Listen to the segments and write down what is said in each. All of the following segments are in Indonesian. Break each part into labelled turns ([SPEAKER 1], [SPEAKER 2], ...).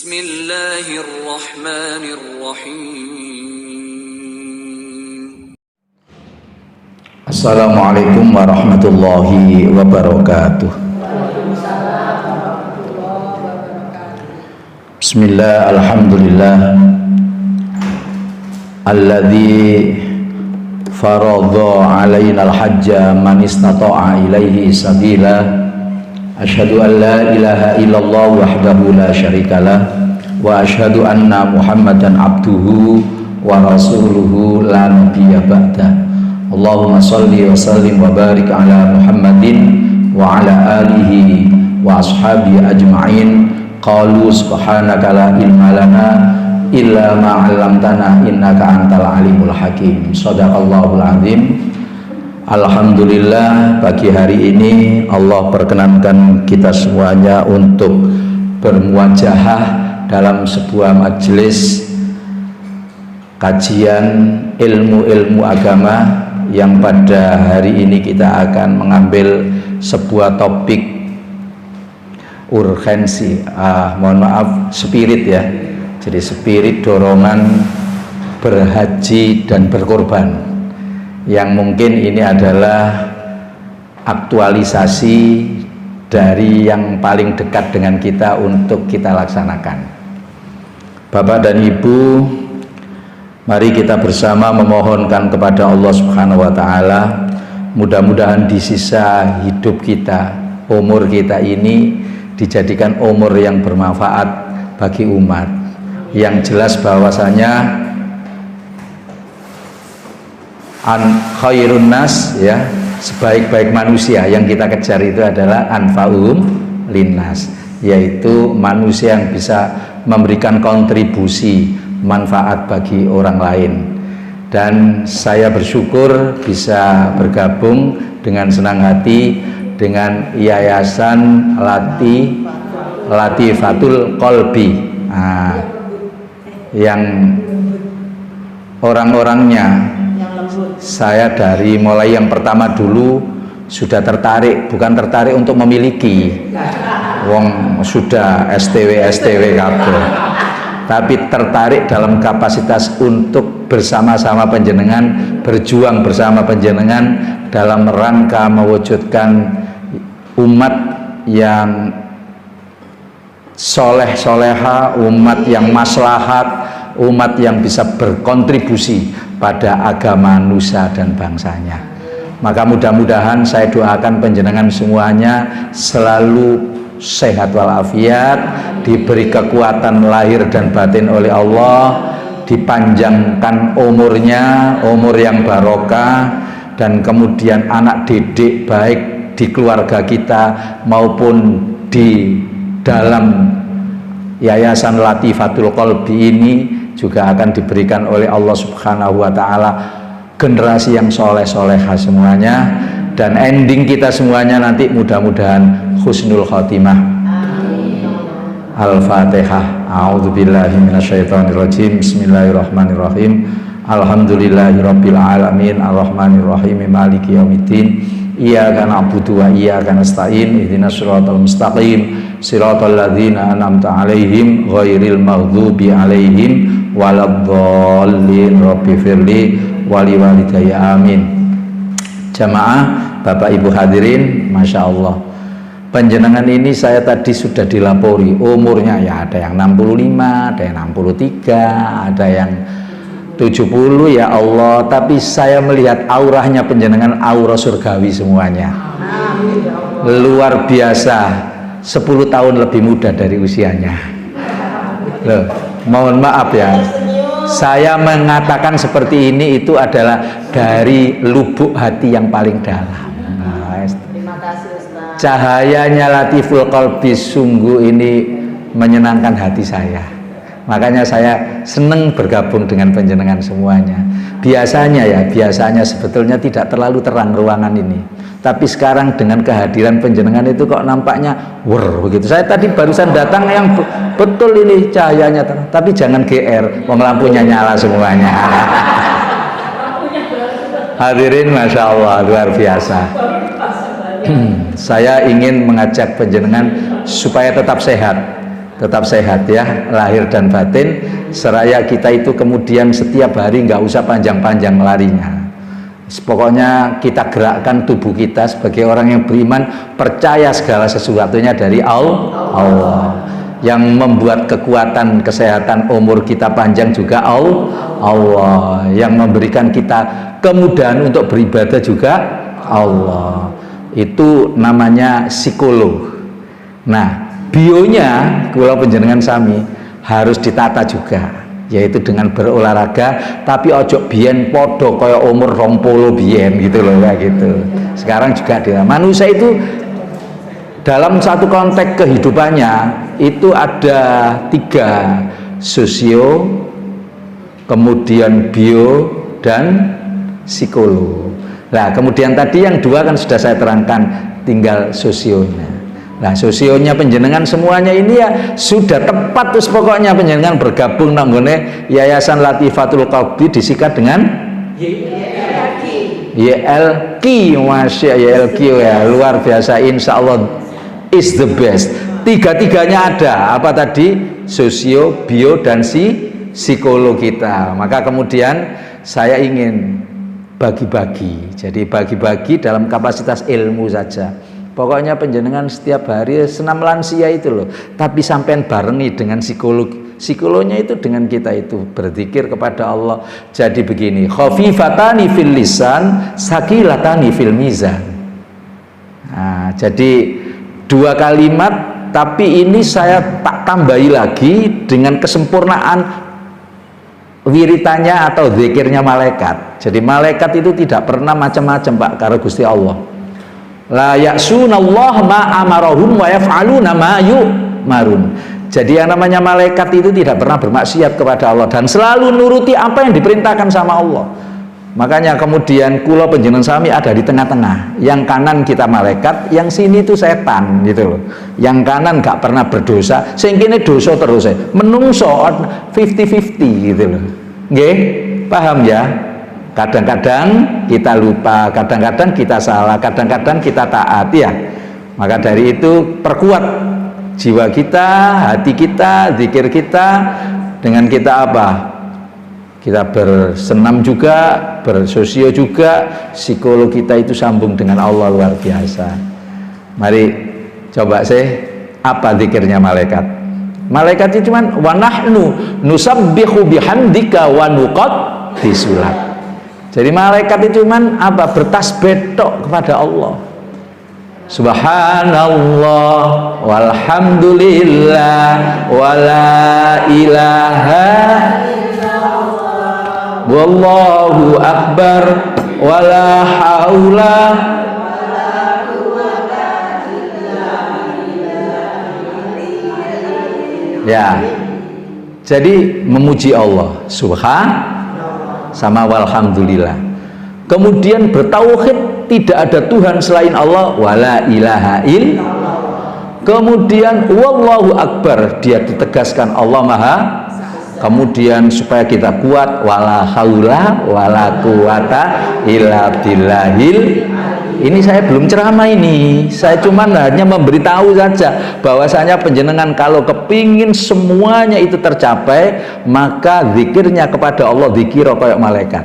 [SPEAKER 1] Bismillahirrahmanirrahim.
[SPEAKER 2] Assalamualaikum warahmatullahi wabarakatuh. Bismillah, alhamdulillah alladzi faradha alaina al-hajja man istata'a ilaihi sabila. Asyhadu an la ilaha illallah wahdahu la syarikalah wa asyhadu anna Muhammadan abduhu wa rasuluhu la nabiyya ba'da. Allahumma salli wa sallim wa barik ala Muhammadin wa ala alihi wa ashabihi ajma'in. Qalu subhanaka la ilma lana illa ma 'allamtana innaka antal alimul hakim. Shadaqallahul azim. Alhamdulillah, pagi hari ini Allah perkenankan kita semuanya untuk bermuajahah dalam sebuah majelis kajian ilmu-ilmu agama yang pada hari ini kita akan mengambil sebuah topik urgensi, mohon maaf, spirit ya. Jadi spirit dorongan berhaji dan berkorban, yang mungkin ini adalah aktualisasi dari yang paling dekat dengan kita untuk kita laksanakan. Bapak dan Ibu, mari kita bersama memohonkan kepada Allah Subhanahu wa taala, mudah-mudahan di sisa hidup kita, umur kita ini dijadikan umur yang bermanfaat bagi umat. Yang jelas bahwasanya khairun nas, ya, sebaik-baik manusia yang kita kejar itu adalah anfa'uhum linnas, yaitu manusia yang bisa memberikan kontribusi manfaat bagi orang lain. Dan saya bersyukur bisa bergabung dengan senang hati dengan Yayasan Latifatul Qalbi, yang orang-orangnya saya dari mulai yang pertama dulu sudah tertarik, bukan tertarik untuk memiliki, wong sudah STW kabeh, tapi tertarik dalam kapasitas untuk bersama-sama panjenengan, berjuang bersama panjenengan dalam rangka mewujudkan umat yang soleh-soleha, umat yang maslahat, umat yang bisa berkontribusi pada agama nusa dan bangsanya. Maka mudah-mudahan saya doakan panjenengan semuanya selalu sehat walafiat, diberi kekuatan lahir dan batin oleh Allah, dipanjangkan umurnya, umur yang barokah, dan kemudian anak didik baik di keluarga kita maupun di dalam Yayasan Latifatul Qalbi ini juga akan diberikan oleh Allah Subhanahu wa taala generasi yang soleh-solehah semuanya, dan ending kita semuanya nanti mudah-mudahan husnul khotimah. Al-Fatihah. A'udzubillahi minasyaitonirrajim. Bismillahirrahmanirrahim. Alhamdulillahirabbil alamin arrahmanirrahim maliki yaumiddin. Iyyaka na'budu wa iyyaka nasta'in. Ihdinas siratal mustaqim. Siratal ladzina an'amta 'alaihim ghairil maghdubi 'alaihim waladhdallin. Rabbifirli wali walidayya amin. Jamaah, Bapak Ibu hadirin, Masya Allah, panjenengan ini saya tadi sudah dilapori umurnya, ya ada yang 65, ada yang 63, ada yang 70, ya Allah, tapi saya melihat auranya panjenengan aura surgawi semuanya. Luar biasa, 10 tahun lebih muda dari usianya. Loh, mohon maaf ya, saya mengatakan seperti ini itu adalah dari lubuk hati yang paling dalam.
[SPEAKER 3] Terima kasih Ustaz.
[SPEAKER 2] Cahayanya Latiful Qalbi sungguh ini menyenangkan hati saya. Makanya saya senang bergabung dengan panjenengan semuanya. Biasanya sebetulnya tidak terlalu terang ruangan ini, tapi sekarang dengan kehadiran panjenengan itu kok nampaknya begitu. Saya tadi barusan datang yang betul ini cahayanya terang, tapi jangan GR, wong lampunya nyala semuanya. Hadirin, Masya Allah, luar biasa. Saya ingin mengajak panjenengan supaya tetap sehat, tetap sehat ya, lahir dan batin, seraya kita itu kemudian setiap hari nggak usah panjang-panjang larinya. Pokoknya kita gerakkan tubuh kita sebagai orang yang beriman, percaya segala sesuatunya dari Allah. Yang membuat kekuatan, kesehatan, umur kita panjang juga Allah. Yang memberikan kita kemudahan untuk beribadah juga Allah. Itu namanya psikolog. Nah, bionya kula panjenengan sami harus ditata juga, yaitu dengan berolahraga, tapi ojo biyen podo kaya umur 20 biyen gitu loh, kayak gitu. Sekarang juga dia manusia itu dalam satu konteks kehidupannya itu ada 3, sosio, kemudian bio, dan psikolog. Nah, kemudian tadi yang 2 kan sudah saya terangkan, tinggal sosionya. Nah, sosionya panjenengan semuanya ini ya sudah tepat terus pokoknya panjenengan bergabung nanggone Yayasan Latifatul Qalbi disikat dengan YLQ. Masya YLQ ya, luar biasa, insya Allah is the best. 3-tiganya ada, apa tadi? Sosio, bio, dan psikolog kita. Maka kemudian saya ingin bagi-bagi, jadi bagi-bagi dalam kapasitas ilmu saja. Pokoknya penjenengan setiap hari senam lansia itu loh, tapi sampean barengi dengan psikolognya itu dengan kita itu berzikir kepada Allah. Jadi begini, khafifatani fil lisan, sakilatani fil mizan. Nah, jadi 2 kalimat, tapi ini saya tak tambahi lagi dengan kesempurnaan wiritannya atau zikirnya malaikat. Jadi malaikat itu tidak pernah macam-macam Pak karo Gusti Allah. La ya'sunallah ma amarahum wa yaf'aluna ma yu'marun. Jadi yang namanya malaikat itu tidak pernah bermaksiat kepada Allah dan selalu nuruti apa yang diperintahkan sama Allah. Makanya kemudian kula panjenengan sami ada di tengah-tengah. Yang kanan kita malaikat, yang sini itu setan gitu loh. Yang kanan gak pernah berdosa, sing kene dosa terus. Menungso 50-50 gitu loh. Nggih, paham ya? Kadang-kadang kita lupa, kadang-kadang kita salah, kadang-kadang kita taat ya. Maka dari itu perkuat jiwa kita, hati kita, zikir kita dengan kita apa? Kita bersenam juga, bersosio juga, psikolog kita itu sambung dengan Allah luar biasa. Mari coba apa zikirnya malaikat? Malaikat itu cuman wa nahnu nusabbihu bihamdika wa nuqaddisulat. Jadi malaikat itu cuman apa? Bertasbih tok kepada Allah. Subhanallah walhamdulillah wala ilaha illallah wallahu akbar wala haula wala quwwata illa billah. Ya. Jadi memuji Allah subhan sama walhamdulillah. Kemudian bertauhid tidak ada Tuhan selain Allah, wala ilaha illallah. Kemudian wallahu akbar, dia ditegaskan Allah maha. Kemudian supaya kita kuat, wala haula wala quwata illa billahil. Ini saya belum ceramah ini, saya cuma hanya memberitahu saja bahwasanya penjenengan kalau kepingin semuanya itu tercapai, maka zikirnya kepada Allah zikir kayak malaikat.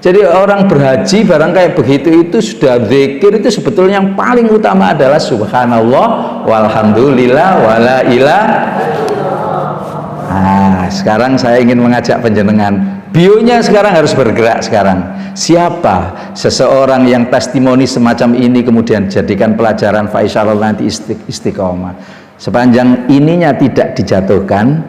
[SPEAKER 2] Jadi orang berhaji barang kayak begitu itu sudah zikir itu sebetulnya yang paling utama adalah subhanallah walhamdulillah wala ilaha. Nah, sekarang saya ingin mengajak penjenengan, bionya sekarang harus bergerak sekarang. Siapa seseorang yang testimoni semacam ini kemudian jadikan pelajaran faisyallah nanti istiqomah. Sepanjang ininya tidak dijatuhkan,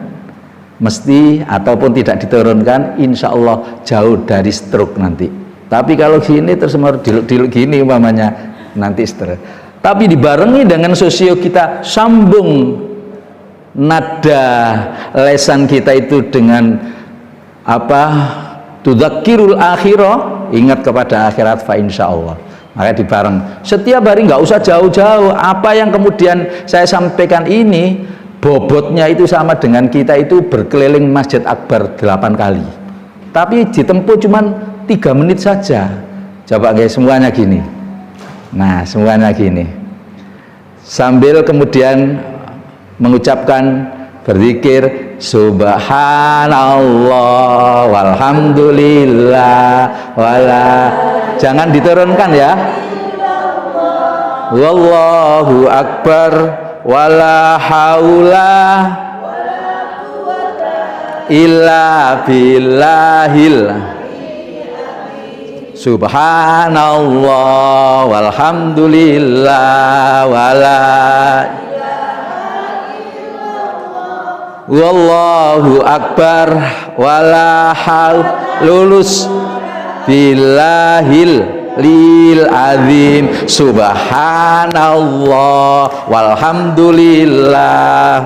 [SPEAKER 2] mesti ataupun tidak diturunkan, insya Allah jauh dari stroke nanti. Tapi kalau gini terus diluk-diluk gini umpamanya nanti stroke. Tapi dibarengi dengan sosio kita sambung nada lesan kita itu dengan apa? Tudzakirul akhirah, ingat kepada akhirat fa insyaallah. Maka dibareng setiap hari, nggak usah jauh-jauh. Apa yang kemudian saya sampaikan ini bobotnya itu sama dengan kita itu berkeliling Masjid Akbar 8 kali, tapi ditempuh cuman 3 menit saja. Coba guys, semuanya gini. Nah, semuanya gini sambil kemudian mengucapkan berzikir subhanallah walhamdulillah wala, jangan diturunkan ya, wallahu akbar wala haula illa billahil subhanallah walhamdulillah wala wallahu akbar wala haula lulus billahil lil azim subhanallah walhamdulillah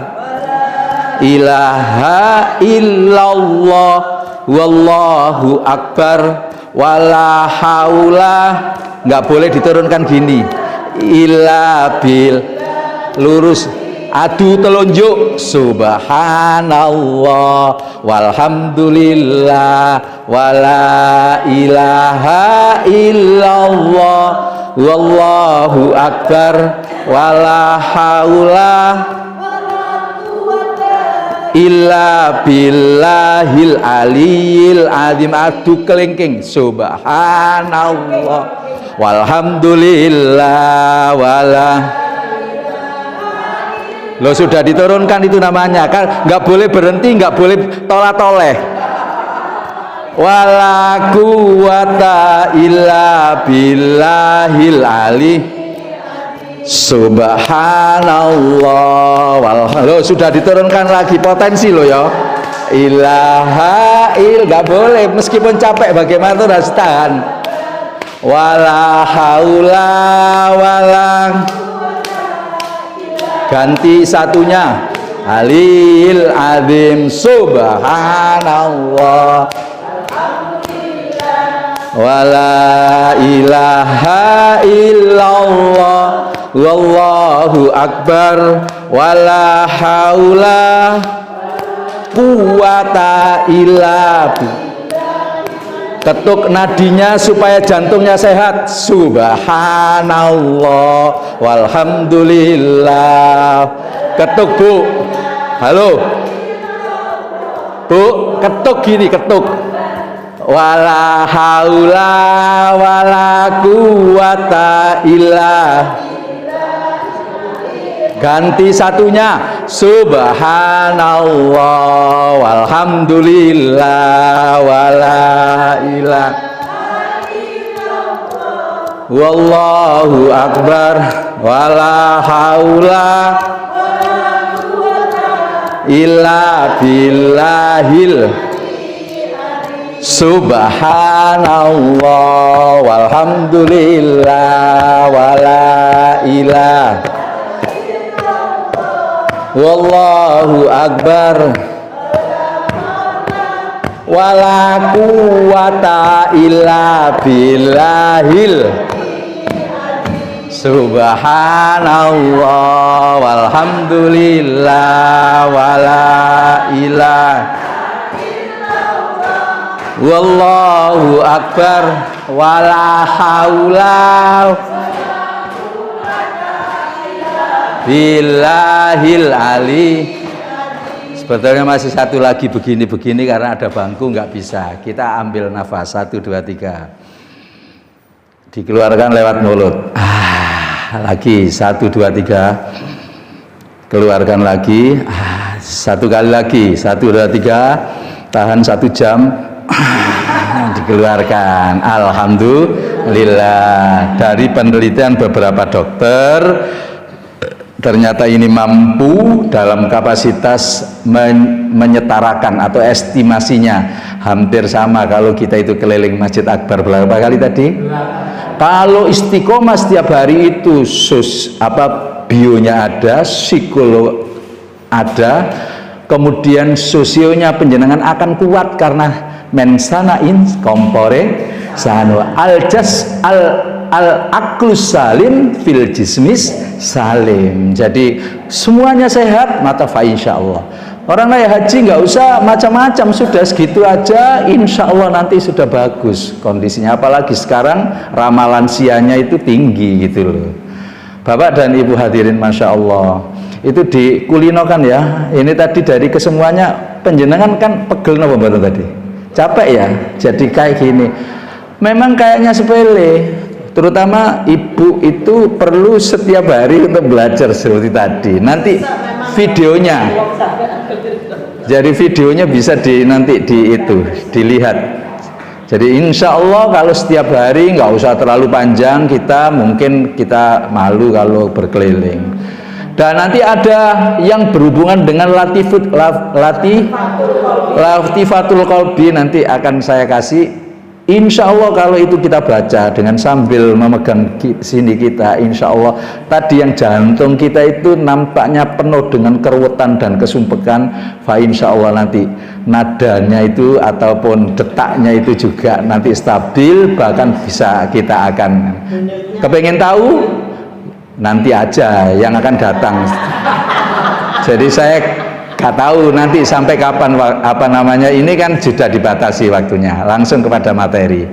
[SPEAKER 2] ilaha illallah wallahu akbar wala haula, nggak boleh diturunkan gini, illa bil lurus adu telunjuk subhanallah walhamdulillah wala ilaha illallah wallahu akbar wala haula illa billahil aliyil azim, adu kelingking subhanallah walhamdulillah wala. Loh, sudah diturunkan itu namanya kan, nggak boleh berhenti, nggak boleh toleh-toleh. Wala quwata illa billahil ali subhanallah loh, sudah diturunkan lagi, potensi loh ya, ilaha il, nggak boleh meskipun capek bagaimana tuh harus tahan. Wala haula wala, ganti satunya alil azim subhanallah wala ilaha illallah wallahu akbar wala haula quwata illa billah. Ketuk nadinya supaya jantungnya sehat subhanallah walhamdulillah. Ketuk bu, halo bu, ketuk gini, ketuk wala haula wala quwata illa, ganti satunya subhanallah walhamdulillah wala ilah wallahu akbar wala haula illa billahil subhanallah walhamdulillah wala ilah wallahu akbar wala quwata illa billahil subhanallah walhamdulillah wala ilah wallahu akbar wala haula billahil ali. Sebetulnya masih satu lagi begini-begini karena ada bangku nggak bisa. Kita ambil nafas 1, 2, 3. Dikeluarkan lewat mulut. Lagi 1, 2, 3. Keluarkan lagi. Satu kali lagi 1, 2, 3. Tahan 1 jam. Dikeluarkan. Alhamdulillah. Dari penelitian beberapa dokter, ternyata ini mampu dalam kapasitas menyetarakan atau estimasinya hampir sama kalau kita itu keliling Masjid Akbar berapa kali tadi? Kalau istiqomah setiap hari itu bionya ada, psikolog ada, kemudian sosionya penjenengan akan kuat karena mensana in compore sanu aljas al aklus salim fil jismis salim. Jadi semuanya sehat, maka fa insyaallah. Orang naik haji nggak usah macam-macam, sudah segitu aja, insya Allah nanti sudah bagus kondisinya. Apalagi sekarang ramalan lansianya itu tinggi gitu loh. Bapak dan Ibu hadirin, masya Allah. Itu di kulino kan ya. Ini tadi dari kesemuanya penjenengan kan pegel napa mboten tadi? Capek ya. Jadi kayak gini. Memang kayaknya sepele. Terutama ibu itu perlu setiap hari untuk belajar seperti tadi. Nanti videonya. Jadi videonya bisa nanti dilihat. Jadi insya Allah kalau setiap hari nggak usah terlalu panjang, mungkin kita malu kalau berkeliling. Dan nanti ada yang berhubungan dengan latifatul qalbi, nanti akan saya kasih. Insya Allah kalau itu kita baca dengan sambil memegang sini kita, insya Allah tadi yang jantung kita itu nampaknya penuh dengan keruwetan dan kesumpekan. Insya Allah nanti nadanya itu ataupun detaknya itu juga nanti stabil, bahkan bisa kita akan kepengen tahu nanti aja yang akan datang. Jadi saya gak tahu nanti sampai kapan ini kan sudah dibatasi waktunya. Langsung kepada materi.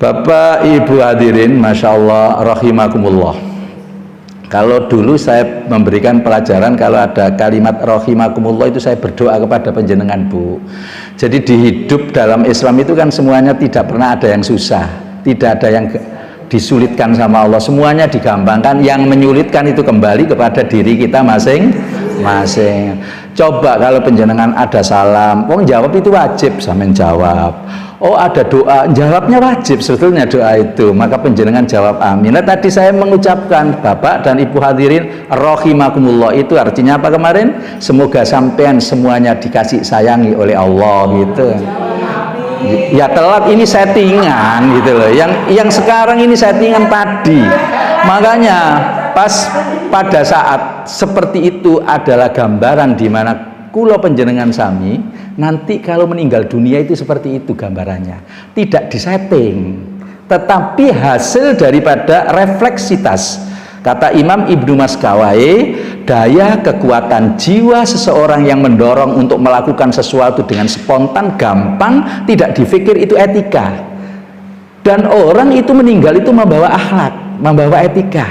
[SPEAKER 2] Bapak Ibu hadirin, Masya Allah, rahimakumullah. Kalau dulu saya memberikan pelajaran, kalau ada kalimat rahimakumullah itu saya berdoa kepada panjenengan Bu. Jadi di hidup dalam Islam itu kan semuanya tidak pernah ada yang susah, tidak ada yang disulitkan sama Allah, semuanya digampangkan. Yang menyulitkan itu kembali kepada diri kita masing-masing. Coba kalau penjenengan ada salam, jawab itu wajib, sampean jawab. Ada doa, jawabnya wajib sebetulnya doa itu, maka penjenengan jawab amin. Nah, tadi saya mengucapkan Bapak dan Ibu hadirin rahimakumullah, itu artinya apa kemarin? Semoga sampean semuanya dikasih sayangi oleh Allah gitu. Ya telat ini settingan gitu loh. Yang sekarang ini settingan tadi. Makanya pada saat seperti itu adalah gambaran di mana kula panjenengan sami nanti kalau meninggal dunia itu seperti itu gambarannya. Tidak disetting, tetapi hasil daripada refleksitas. Kata Imam Ibnu Maskawai, daya kekuatan jiwa seseorang yang mendorong untuk melakukan sesuatu dengan spontan, gampang, tidak dipikir itu etika. Dan orang itu meninggal itu membawa akhlak, membawa etika.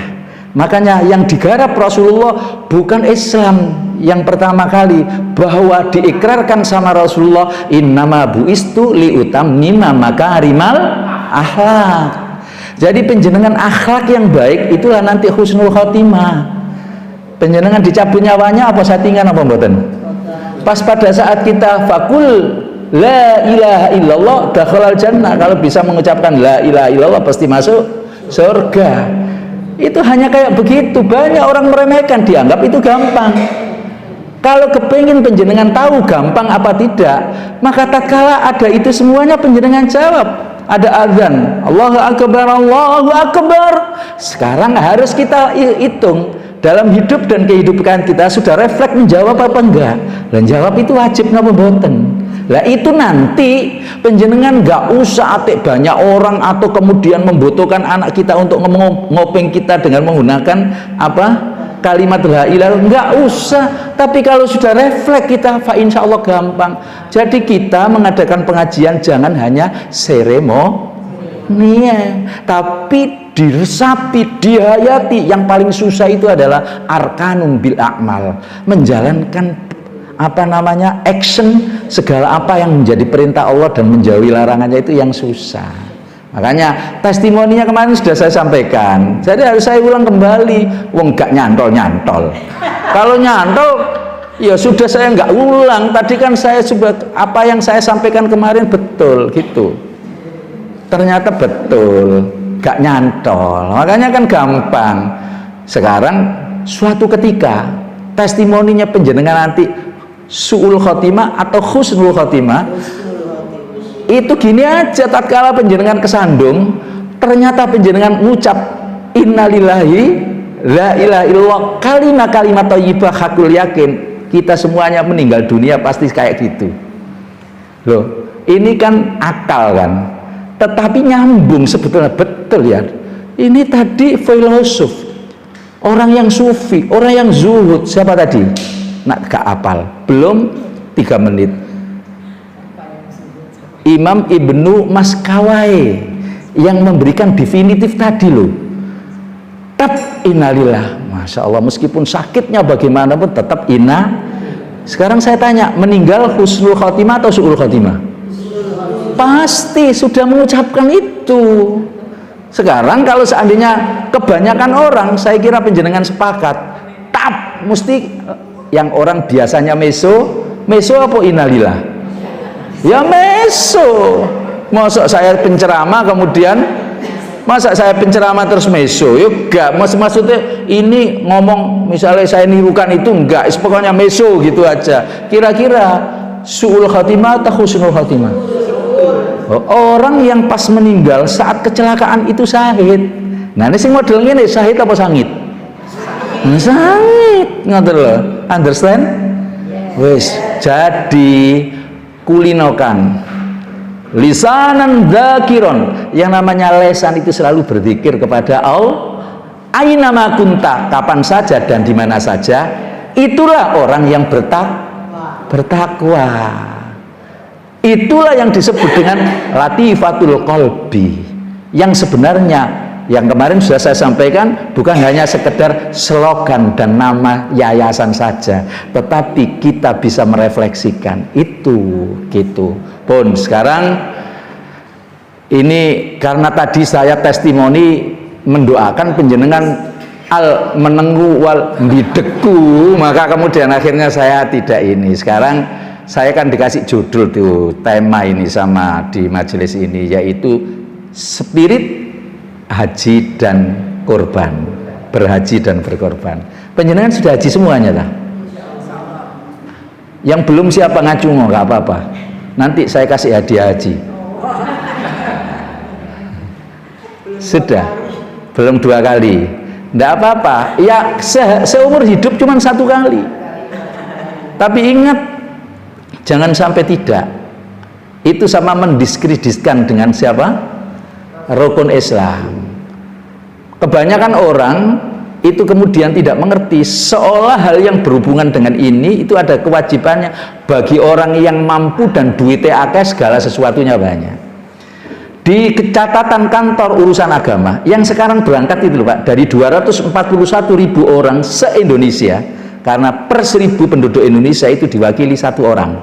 [SPEAKER 2] Makanya yang digarap Rasulullah bukan Islam yang pertama kali, bahwa diikrarkan sama Rasulullah, innama buistu liutammima makarimal akhlak. Jadi penjenengan akhlak yang baik itulah nanti husnul khotimah. Penjenengan dicabut nyawanya apa settingan apa mboten? Pas pada saat kita fakul la ilaha illallah dakhalal jannah, kalau bisa mengucapkan la ilaha illallah pasti masuk surga. Itu hanya kayak begitu. Banyak orang meremehkan, dianggap itu gampang. Kalau kepingin penjenengan tahu gampang apa tidak, maka tatkala ada itu semuanya penjenengan jawab. Ada azan, Allahu Akbar, Allahu Akbar. Sekarang harus kita hitung dalam hidup dan kehidupan kita, sudah refleks menjawab apa enggak. Dan jawab itu wajib napa mboten. Lah itu nanti penjenengan nggak usah atik banyak orang atau kemudian membutuhkan anak kita untuk ngopeng kita dengan menggunakan apa? Kalimat la ilaha, nggak usah. Tapi kalau sudah refleks kita, insya Allah gampang. Jadi kita mengadakan pengajian jangan hanya seremoni, tapi diresapi, dihayati. Yang paling susah itu adalah arkanun bil a'mal, menjalankan action, segala apa yang menjadi perintah Allah dan menjauhi larangannya, itu yang susah. Makanya testimoninya kemarin sudah saya sampaikan, jadi harus saya ulang kembali. Wong gak nyantol. Kalau nyantol ya sudah, saya nggak ulang. Tadi kan saya apa yang saya sampaikan kemarin betul gitu, ternyata betul, gak nyantol. Makanya kan gampang. Sekarang suatu ketika testimoninya penjenengan nanti su'ul khotimah atau husnul khotimah, itu gini aja, tatkala penjenengan kesandung, ternyata penjenengan ngucap innalillahi la ilaha illallah, kalimat thayyibah hakul yakin, kita semuanya meninggal dunia pasti kayak gitu loh. Ini kan akal kan, tetapi nyambung sebetulnya, betul ya. Ini tadi filosof, orang yang sufi, orang yang zuhud, siapa tadi? Nak gak apal, belum 3 menit. Imam Ibnu Maskawai yang memberikan definitif tadi loh. Innalillah. Masya Allah, meskipun sakitnya bagaimanapun tetap inna. Sekarang saya tanya, meninggal husnul khotimah atau su'ul khotimah? Pasti sudah mengucapkan itu. Sekarang kalau seandainya kebanyakan orang, saya kira penjenengan sepakat, mesti yang orang biasanya meso apa innalillah? Ya meso. Masa saya penceramah kemudian terus meso? Yuk enggak, maksudnya ini ngomong misalnya saya nirukan itu enggak, pokoknya meso gitu aja. Kira-kira su'ul khatimah atau husnul khatimah? Orang yang pas meninggal saat kecelakaan itu syahid. Nah ini sing model ngene, syahid apa sangit? Sangit, ngoten lho. Understand? Wis, jadi kulinokan lisanan dzakiron, yang namanya lesan itu selalu berzikir kepada Allah. Aina ma kunta, kapan saja dan di mana saja, itulah orang yang bertakwa. Itulah yang disebut dengan latifatul qalbi, yang sebenarnya yang kemarin sudah saya sampaikan bukan hanya sekedar slogan dan nama yayasan saja, tetapi kita bisa merefleksikan itu gitu. Pun sekarang ini karena tadi saya testimoni mendoakan penjenengan al menenggu wal bideku, maka kemudian akhirnya saya tidak ini. Sekarang saya kan dikasih judul tuh tema ini sama di majelis ini, yaitu spirit haji dan korban, berhaji dan berkorban. Penjenengan sudah haji semuanya lah. Yang belum siapa ngacungo nggak apa-apa. Nanti saya kasih hadiah haji. Sudah, belum 2 kali. Nggak apa-apa. Ya seumur hidup cuma 1 kali. Tapi ingat, jangan sampai tidak. Itu sama mendiskreditkan dengan siapa? Rukun Islam. Kebanyakan orang itu kemudian tidak mengerti, seolah hal yang berhubungan dengan ini itu ada kewajibannya bagi orang yang mampu dan duitnya akeh, segala sesuatunya banyak. Di catatan kantor urusan agama yang sekarang berangkat itu Pak, dari 241.000 orang se-Indonesia, karena per 1.000 penduduk Indonesia itu diwakili 1 orang.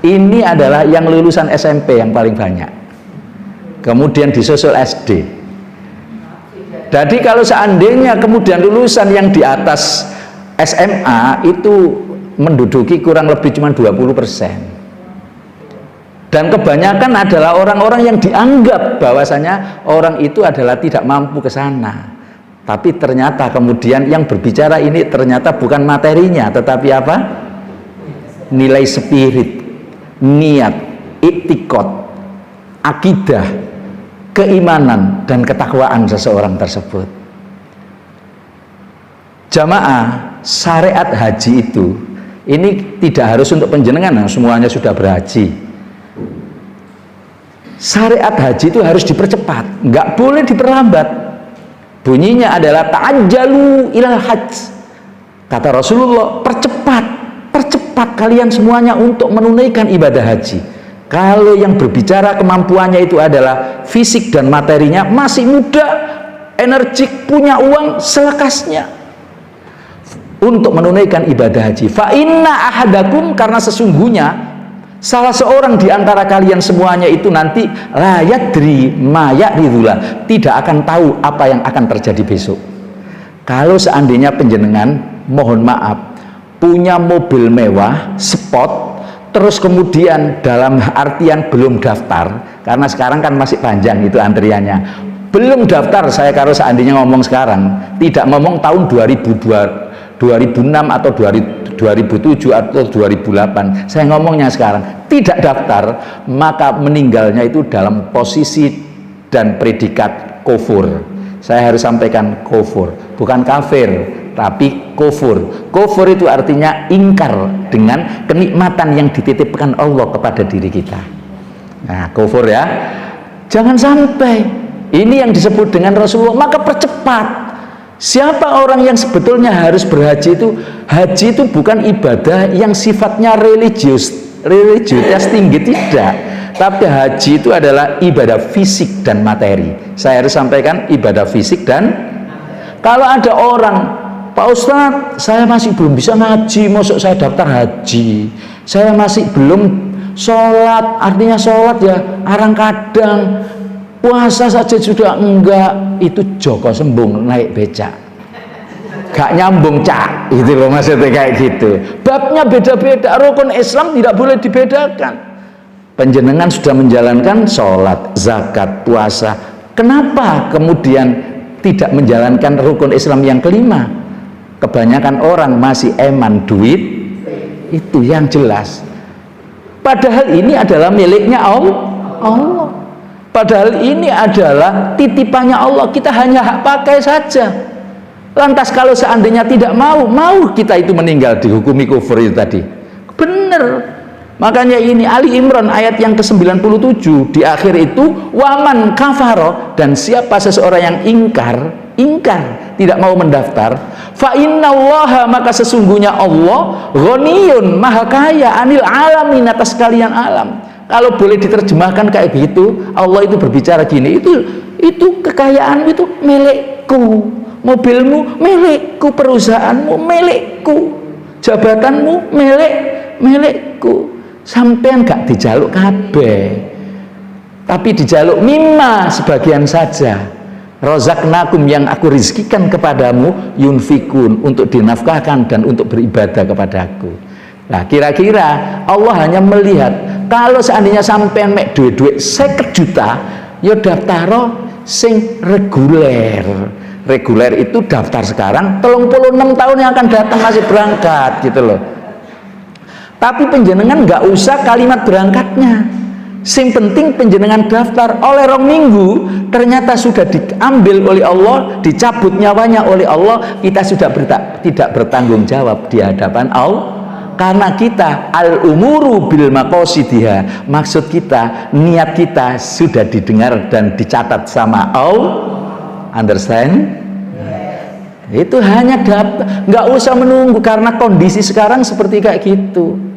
[SPEAKER 2] Ini adalah yang lulusan SMP yang paling banyak, kemudian disusul SD. Jadi kalau seandainya kemudian lulusan yang di atas SMA itu menduduki kurang lebih cuma 20%. Dan kebanyakan adalah orang-orang yang dianggap bahwasanya orang itu adalah tidak mampu ke sana. Tapi ternyata kemudian yang berbicara ini ternyata bukan materinya, tetapi apa? Nilai spirit, niat, iktikad, akidah, keimanan dan ketakwaan seseorang tersebut. Jamaah, syariat haji itu ini tidak harus untuk penjenengan, semuanya sudah berhaji. Syariat haji itu harus dipercepat, nggak boleh diperlambat. Bunyinya adalah ta'ajjalu ilal hajj. Kata Rasulullah, percepat kalian semuanya untuk menunaikan ibadah haji. Kalau yang berbicara kemampuannya itu adalah fisik dan materinya, masih muda, energik, punya uang selekasnya untuk menunaikan ibadah haji. Fa inna ahadakum, karena sesungguhnya salah seorang di antara kalian semuanya itu nanti la yadri ma ya'ridullah, tidak akan tahu apa yang akan terjadi besok. Kalau seandainya penjenengan, mohon maaf, punya mobil mewah, sport, terus kemudian dalam artian belum daftar, karena sekarang kan masih panjang itu antriannya, belum daftar. Saya kalau seandainya ngomong sekarang, tidak ngomong tahun 2006 atau 2007 atau 2008, saya ngomongnya sekarang, tidak daftar, maka meninggalnya itu dalam posisi dan predikat kufur. Saya harus sampaikan kufur, bukan kafir, tapi kufur. Kufur itu artinya ingkar dengan kenikmatan yang dititipkan Allah kepada diri kita. Nah, kufur ya. Jangan sampai. Ini yang disebut dengan Rasulullah, maka percepat. Siapa orang yang sebetulnya harus berhaji itu? Haji itu bukan ibadah yang sifatnya religius tinggi, tidak. Tapi haji itu adalah ibadah fisik dan materi. Saya harus sampaikan ibadah fisik dan, kalau ada orang Pak Ustadz, saya masih belum bisa ngaji, masuk saya daftar haji. Saya masih belum sholat, artinya sholat ya arang kadang, puasa saja sudah enggak. Itu Joko Sembung naik becak, gak nyambung cak, gitu loh maksudnya kayak gitu. Babnya beda-beda, rukun Islam tidak boleh dibedakan. Penjenengan sudah menjalankan sholat, zakat, puasa, kenapa kemudian tidak menjalankan rukun Islam yang kelima? Kebanyakan orang masih eman duit, itu yang jelas. Padahal ini adalah miliknya Allah. Padahal ini adalah titipannya Allah, kita hanya hak pakai saja. Lantas kalau seandainya tidak mau kita itu meninggal, dihukumi kufur itu tadi. Benar. Makanya ini Ali Imran ayat yang ke-97 di akhir itu, waman kafaro, dan siapa seseorang yang ingkar tidak mau mendaftar, fa innallaha, maka sesungguhnya Allah ghaniyun, maha kaya, anil alamin, atas kalian alam. Kalau boleh diterjemahkan kayak gitu, Allah itu berbicara gini, itu kekayaanmu itu milikku, mobilmu milikku, perusahaanmu milikku, jabatanmu milikku. Sampean gak dijaluk kabeh, tapi dijaluk mimma, sebagian saja. Rozaknakum, yang aku rizkikan kepadamu, yunfikun, untuk dinafkahkan dan untuk beribadah kepadaku. Nah, kira-kira Allah hanya melihat kalau seandainya sampean mek duit 50 juta, ya daftaro sing reguler. Reguler itu daftar sekarang, 36 tahun yang akan datang masih berangkat gitu loh. Tapi penjenengan nggak usah kalimat berangkatnya, sing penting penjenengan daftar. Oleh rong minggu ternyata sudah diambil oleh Allah, dicabut nyawanya oleh Allah, kita sudah tidak bertanggung jawab di hadapan Allah. Karena kita al-umuru bil maqasidiha, maksud kita, niat kita sudah didengar dan dicatat sama Allah. Understand? Itu hanya dapat, nggak usah menunggu, karena kondisi sekarang seperti kayak gitu.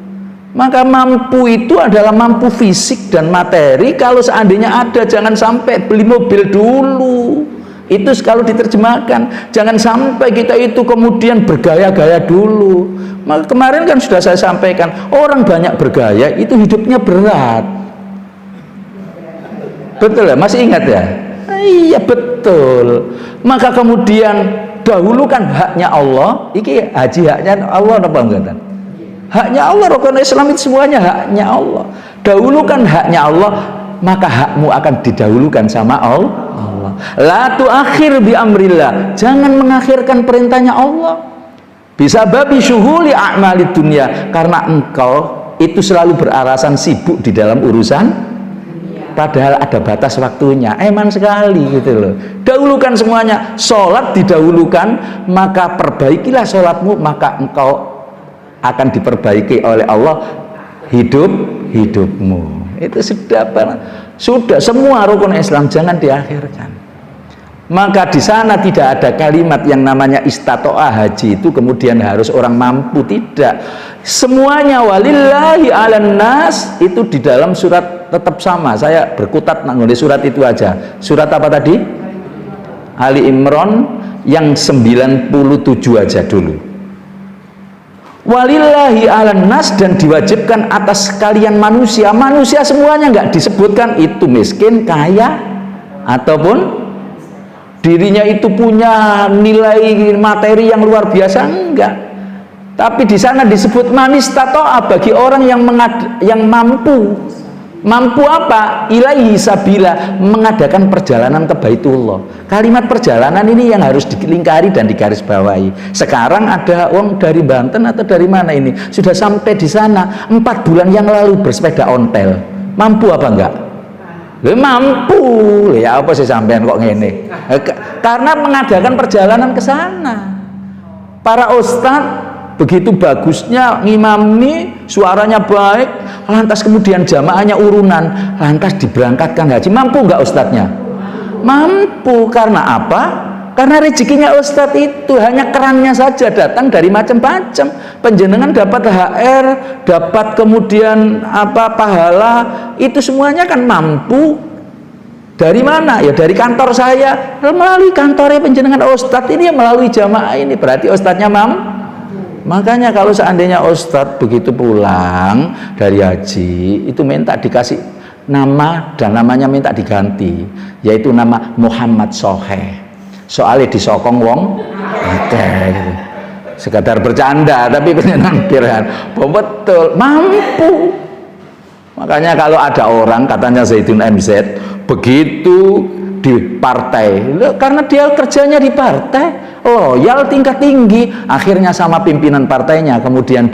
[SPEAKER 2] Maka mampu itu adalah mampu fisik dan materi. Kalau seandainya ada, jangan sampai beli mobil dulu. Itu kalau diterjemahkan, jangan sampai kita itu kemudian bergaya-gaya dulu. Maka kemarin kan sudah saya sampaikan, orang banyak bergaya itu hidupnya berat. Betul ya? Masih ingat ya? Iya betul. Maka kemudian dahulukan haknya Allah. Iki haji haknya Allah apa enggak? Haknya Allah, rukun Islam itu semuanya haknya Allah. Dahulukan haknya Allah, maka hakmu akan didahulukan sama Allah. La tuakhir bi amrillah, jangan mengakhirkan perintahnya Allah. Bisa babi syuhuli a'malid dunia, karena engkau itu selalu beralasan sibuk di dalam urusan, padahal ada batas waktunya. Eman sekali gitu loh. Dahulukan semuanya, sholat didahulukan, maka perbaikilah sholatmu, maka engkau akan diperbaiki oleh Allah hidupmu. Itu sudah semua rukun Islam, jangan diakhirkan. Maka di sana tidak ada kalimat yang namanya istato'ah haji itu kemudian harus orang mampu, tidak. Semuanya walillahi 'alan nas, itu di dalam surat tetap sama. Saya berkutat nang surat itu aja. Surat apa tadi? Ali Imran yang 97 aja dulu. Walillahi 'alan nas, dan diwajibkan atas kalian manusia. Manusia semuanya, nggak disebutkan itu miskin, kaya, ataupun dirinya itu punya nilai materi yang luar biasa, enggak. Tapi di sana disebut manistato'a, bagi orang yang mampu. Mampu apa? Ilaihi sabila, mengadakan perjalanan ke Baitullah. Kalimat perjalanan ini yang harus dilingkari dan digarisbawahi. Sekarang ada orang dari Banten atau dari mana ini sudah sampai di sana 4 bulan yang lalu bersepeda ontel. Mampu apa enggak? Mampu. Ya apa sih sampean kok ngene? Karena mengadakan perjalanan ke sana. Para ustadz begitu bagusnya ngimami, suaranya baik, lantas kemudian jamaahnya urunan, lantas diberangkatkan haji. Mampu nggak ustadznya? Mampu. Karena apa? Karena rezekinya ustadz itu hanya kerannya saja datang dari macam-macam. Penjenengan dapat HR, dapat kemudian apa pahala, itu semuanya kan mampu. Dari mana? Ya dari kantor saya, melalui kantornya penjenengan ustadz ini, melalui jamaah ini, berarti ustadznya makanya kalau seandainya ustadz begitu pulang dari haji itu minta dikasih nama dan namanya minta diganti, yaitu nama Muhammad Soheh, soalnya disokong wong gitu. Sekadar bercanda tapi penyenang kirain betul mampu. Makanya kalau ada orang katanya Zaidun MZ begitu di partai, karena dia kerjanya di partai, loyal tingkat tinggi, akhirnya sama pimpinan partainya kemudian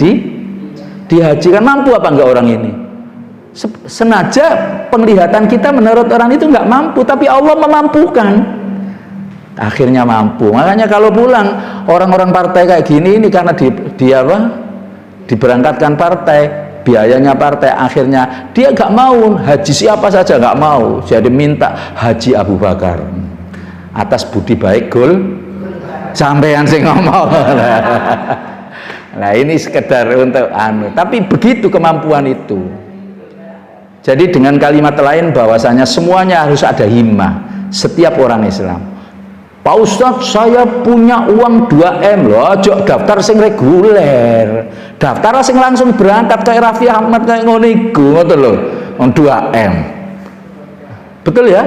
[SPEAKER 2] dihajikan. Mampu apa enggak orang ini? Senaja penglihatan kita menurut orang itu enggak mampu, tapi Allah memampukan, akhirnya mampu. Makanya kalau pulang orang-orang partai kayak gini ini karena dia diberangkatkan partai, biayanya partai, akhirnya dia gak mau haji siapa saja, gak mau, jadi minta Haji Abu Bakar atas budi baik sampean sing ngomong. Nah ini sekedar untuk tapi begitu kemampuan itu. Jadi dengan kalimat lain bahwasanya semuanya harus ada himmah setiap orang Islam. Pak Ustadz, saya punya uang 2M loh, aja daftar sing reguler, daftar sing langsung berangkat kayak Raffi Ahmad kayak ngoniku, ngoten loh, 2M. Betul ya?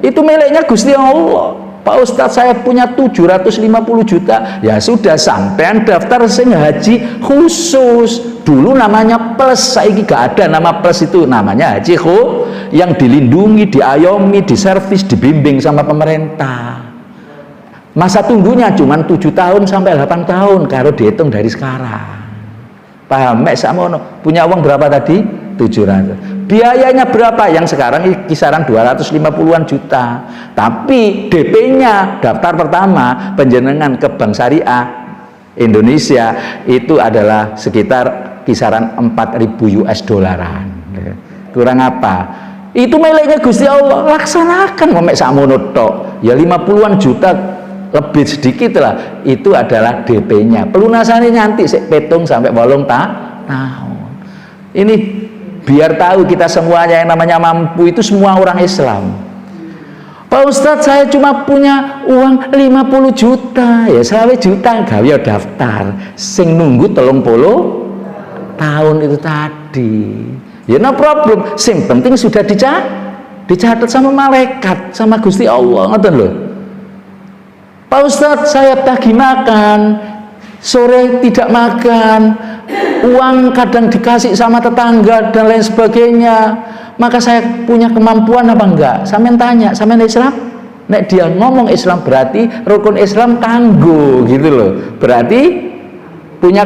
[SPEAKER 2] Itu miliknya Gusti Allah. Pak Ustadz, saya punya 750 juta, ya sudah, sampean daftar sing haji khusus. Dulu namanya plus, saiki gak ada nama plus, itu namanya haji yang dilindungi, diayomi, diservis, dibimbing sama pemerintah. Masa tunggunya cuma 7 tahun sampai 8 tahun kalau dihitung dari sekarang. Paham? Mek sakmono. Punya uang berapa tadi? 700. Biayanya berapa? Yang sekarang kisaran 250-an juta. Tapi DP-nya daftar pertama penjenengan ke Bank Syariah Indonesia itu adalah sekitar kisaran 4.000 US dolaran. Kurang apa? Itu miliknya Gusti Allah, laksanakan. Mek sakmono tok. Ya 50-an juta lebih sedikit lah, itu adalah DP-nya. Pelunasannya nanti petung sampai 8 tahun. Ini biar tahu kita semuanya yang namanya mampu itu semua orang Islam. Pak Ustadz, saya cuma punya uang 50 juta, ya 1 juta gawe daftar. Sing nunggu 30 tahun itu tadi. Ya no problem. Sing penting sudah dicatat sama malaikat, sama Gusti Allah, ngoten lho. Pak Ustadz, saya pagi makan, sore tidak makan, uang kadang dikasih sama tetangga dan lain sebagainya, maka saya punya kemampuan apa enggak? Sampean tanya, sampean Islam? Nek dia ngomong Islam berarti rukun Islam tangguh gitu loh, berarti punya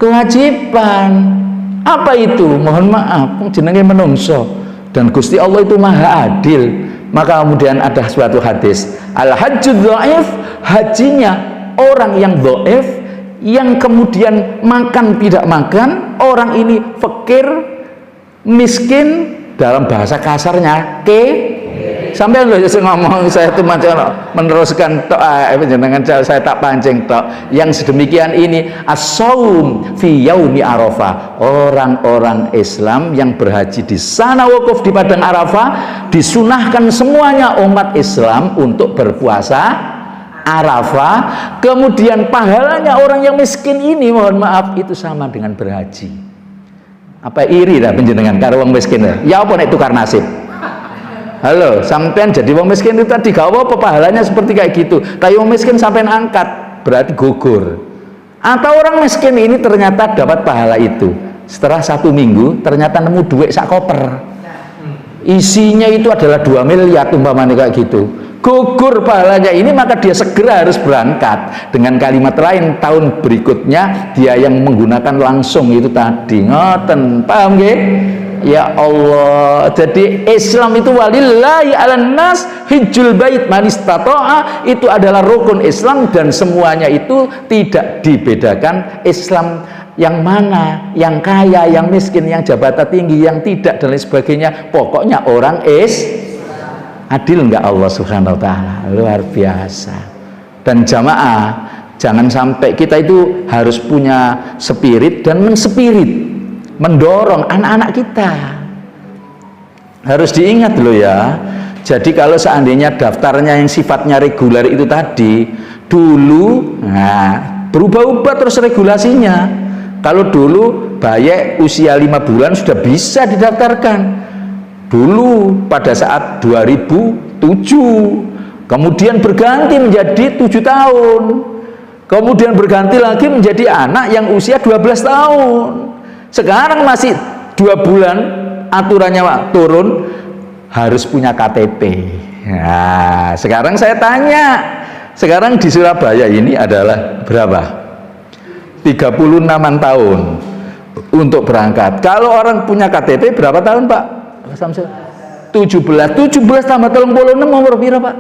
[SPEAKER 2] kewajiban. Apa itu? Mohon maaf, jenenge menungso, dan Gusti Allah itu maha adil. Maka kemudian ada suatu hadis, al-hajjud dhaif, hajinya orang yang dhaif, yang kemudian makan tidak makan, orang ini fakir, miskin, dalam bahasa kasarnya sampai loh ngomong, saya itu macam meneruskan jangan saya tak pancing tok. Yang sedemikian ini as-saum fi yaumi Arafah, orang-orang Islam yang berhaji di sana wukuf di padang Arafah, disunahkan semuanya umat Islam untuk berpuasa Arafah. Kemudian pahalanya orang yang miskin ini, mohon maaf, itu sama dengan berhaji. Apa iri dah penjenengan karo wong miskin ya? Apa nek tukar nasib? Halo, sampean jadi wong miskin itu tadi gak apa pahalanya seperti kayak gitu. Tapi wong miskin sampean angkat berarti gugur. Atau orang miskin ini ternyata dapat pahala itu, setelah 1 minggu ternyata nemu duit sak koper, isinya itu adalah 2 miliar umpamanya kayak gitu, gugur pahalanya ini. Maka dia segera harus berangkat. Dengan kalimat lain, tahun berikutnya dia yang menggunakan langsung itu tadi, ngoten, paham nggih? Ya Allah, jadi Islam itu walillahi 'alan nas hijjul bait man istata'a, itu adalah rukun Islam, dan semuanya itu tidak dibedakan Islam yang mana, yang kaya, yang miskin, yang jabatan tinggi, yang tidak, dan lain sebagainya. Pokoknya orang adil enggak Allah Subhanahu wa taala, luar biasa. Dan jamaah, jangan sampai kita itu harus punya spirit dan menspirit, mendorong anak-anak kita. Harus diingat loh ya. Jadi kalau seandainya daftarnya yang sifatnya reguler itu tadi, dulu berubah-ubah terus regulasinya. Kalau dulu bayi usia 5 bulan sudah bisa didaftarkan. Dulu pada saat 2007, kemudian berganti menjadi 7 tahun. Kemudian berganti lagi menjadi anak yang usia 12 tahun. Sekarang masih 2 bulan aturannya turun, harus punya KTP. Nah, sekarang saya tanya, sekarang di Surabaya ini adalah berapa? 36 tahun untuk berangkat. Kalau orang punya KTP berapa tahun, Pak? 17 tambah 36 umur pira, Pak?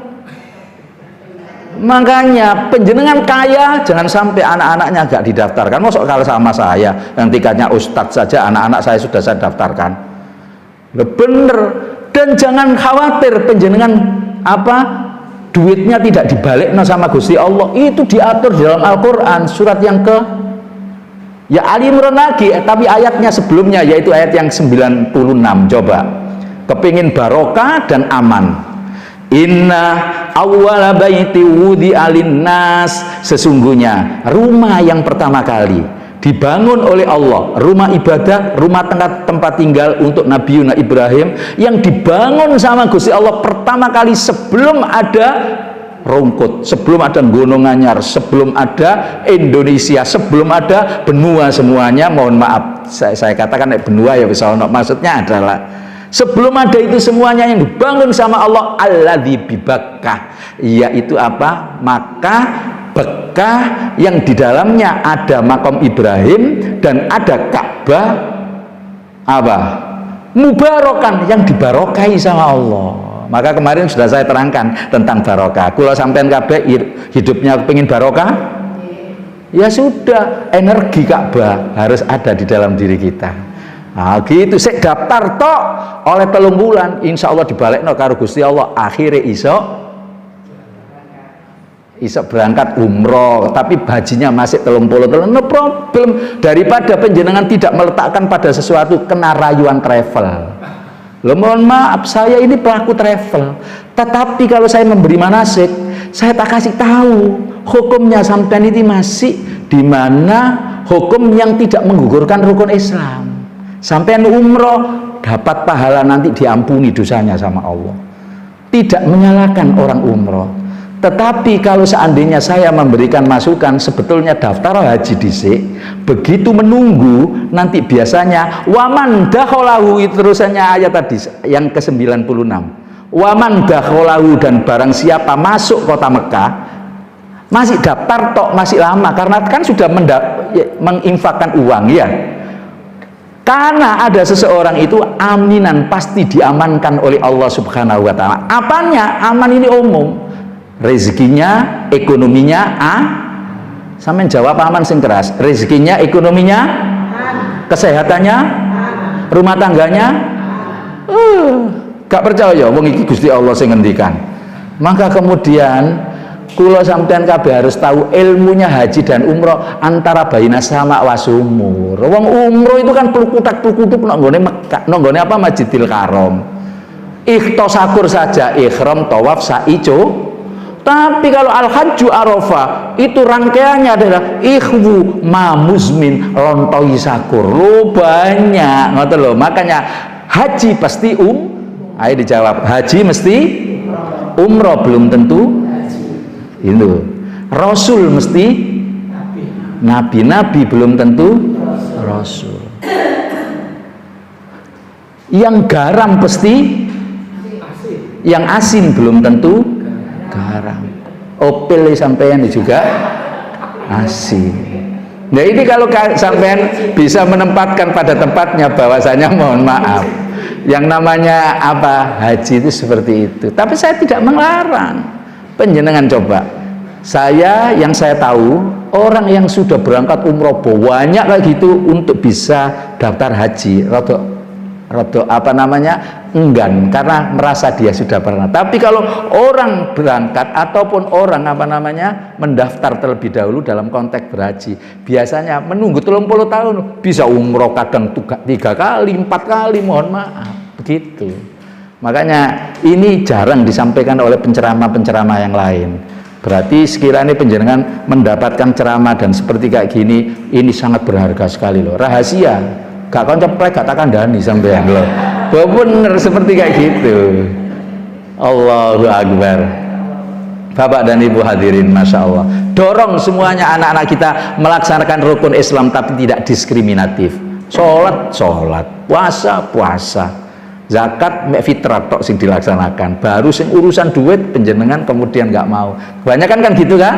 [SPEAKER 2] Makanya penjenengan kaya, jangan sampai anak-anaknya gak didaftarkan. Masuk kalau sama saya yang tingkatnya ustadz saja, anak-anak saya sudah saya daftarkan. Bener. Dan jangan khawatir penjenengan duitnya tidak dibalik sama Gusti Allah. Itu diatur di dalam Al-Quran surat yang Ali Imran lagi, tapi ayatnya sebelumnya, yaitu ayat yang 96. Coba, kepingin barokah dan aman. Inna awwala baiti wudi alinnas, sesungguhnya rumah yang pertama kali dibangun oleh Allah, rumah ibadah, rumah tempat tinggal untuk Nabi Ibrahim, yang dibangun sama Gusti Allah pertama kali sebelum ada Rungkut, sebelum ada Gunung Anyar, sebelum ada Indonesia, sebelum ada benua semuanya. Mohon maaf saya katakan benua ya, bisa maksudnya adalah sebelum ada itu semuanya yang dibangun sama Allah, alladzi bibakkah, yaitu apa? Maka Bekah yang di dalamnya ada makam Ibrahim dan ada Ka'bah mubarakan, yang dibarokahi sama Allah. Maka kemarin sudah saya terangkan tentang barokah. Kula sampean kabeh hidupnya pengen barokah, ya sudah, energi Ka'bah harus ada di dalam diri kita. Nah gitu, sik daftar tok oleh 3 bulan, insya Allah dibalekno karo Gusti Allah, akhirnya iso berangkat umroh, tapi hajinya masih 30, no problem. Daripada penjenengan tidak meletakkan pada sesuatu kena rayuan travel. Loh, mohon maaf, saya ini pelaku travel, tetapi kalau saya memberi manasik, saya tak kasih tahu hukumnya sampean ini masih di mana hukum yang tidak menggugurkan rukun Islam. Sampean umroh dapat pahala, nanti diampuni dosanya sama Allah. Tidak menyalahkan orang umroh. Tetapi kalau seandainya saya memberikan masukan, sebetulnya daftar haji dhisik, begitu menunggu nanti biasanya waman dakholahu, terusannya ayat tadi yang ke-96, waman dakholahu, dan barang siapa masuk kota Mekah, masih daftar tok, masih lama, karena kan sudah menginfakkan uang ya. Karena ada seseorang itu aminan, pasti diamankan oleh Allah Subhanahu wa Ta'ala. Apanya? Aman ini umum, rezekinya, ekonominya, sampean jawab aman sing keras. Rezekinya, ekonominya, kesehatannya, rumah tangganya, gak percaya wong iki Gusti Allah sing ngendikan. Maka kemudian kula sampean kabeh harus tahu ilmunya haji dan umroh antara baina sama wasumur. Wong umroh itu kan plukutak-plukutuk nang nggone Mekah, nang nggone Masjidil Haram. Ikhtosakur saja, ihram, tawaf, sa'i, Tapi kalau al-hajju arafah itu rangkaiannya adalah ikhwu mamuzmin lontoi sakur. Lo banyak, ngoten lho. Makanya haji pasti ayo dijawab, haji mesti umroh belum tentu itu. Rasul mesti nabi belum tentu rasul. Yang garam pasti, yang asin belum tentu garam. Opel sampean juga asin. Nah ini kalau sampean bisa menempatkan pada tempatnya, bahwasanya mohon maaf, yang namanya haji itu seperti itu. Tapi saya tidak melarang. Penjenengan coba, yang saya tahu orang yang sudah berangkat umroh banyak kayak gitu untuk bisa daftar haji, rodo enggan, karena merasa dia sudah pernah. Tapi kalau orang berangkat ataupun orang mendaftar terlebih dahulu dalam konteks berhaji, biasanya menunggu 30 tahun bisa umroh, kadang 3 kali 4 kali, mohon maaf begitu. Makanya ini jarang disampaikan oleh penceramah-penceramah yang lain. Berarti sekiranya penjenengan mendapatkan ceramah dan seperti kayak gini, ini sangat berharga sekali loh. Rahasia, gak konceplek, gak kandhani sampean loh. Bener seperti kayak gitu. Allahu Akbar. Bapak dan Ibu hadirin, Masya Allah. Dorong semuanya anak-anak kita melaksanakan rukun Islam tapi tidak diskriminatif. Sholat, sholat, puasa, puasa. Zakat mek fitrah tok sing dilaksanakan, baru sing urusan duit penjenengan kemudian nggak mau. Kebanyakan kan gitu kan?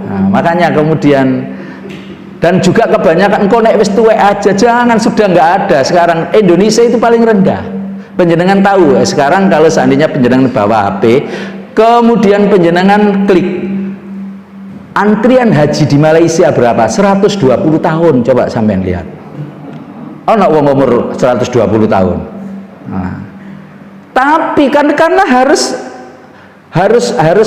[SPEAKER 2] Nah, makanya kemudian, dan juga kebanyakan engkau nek wis tuwek aja, jangan, sudah nggak ada. Sekarang Indonesia itu paling rendah. Penjenengan tahu sekarang kalau seandainya penjenengan bawa HP, kemudian penjenengan klik antrian haji di Malaysia berapa? 120 tahun, coba sampean lihat. Oh, nak wong umur 120 tahun. Nah, tapi karena harus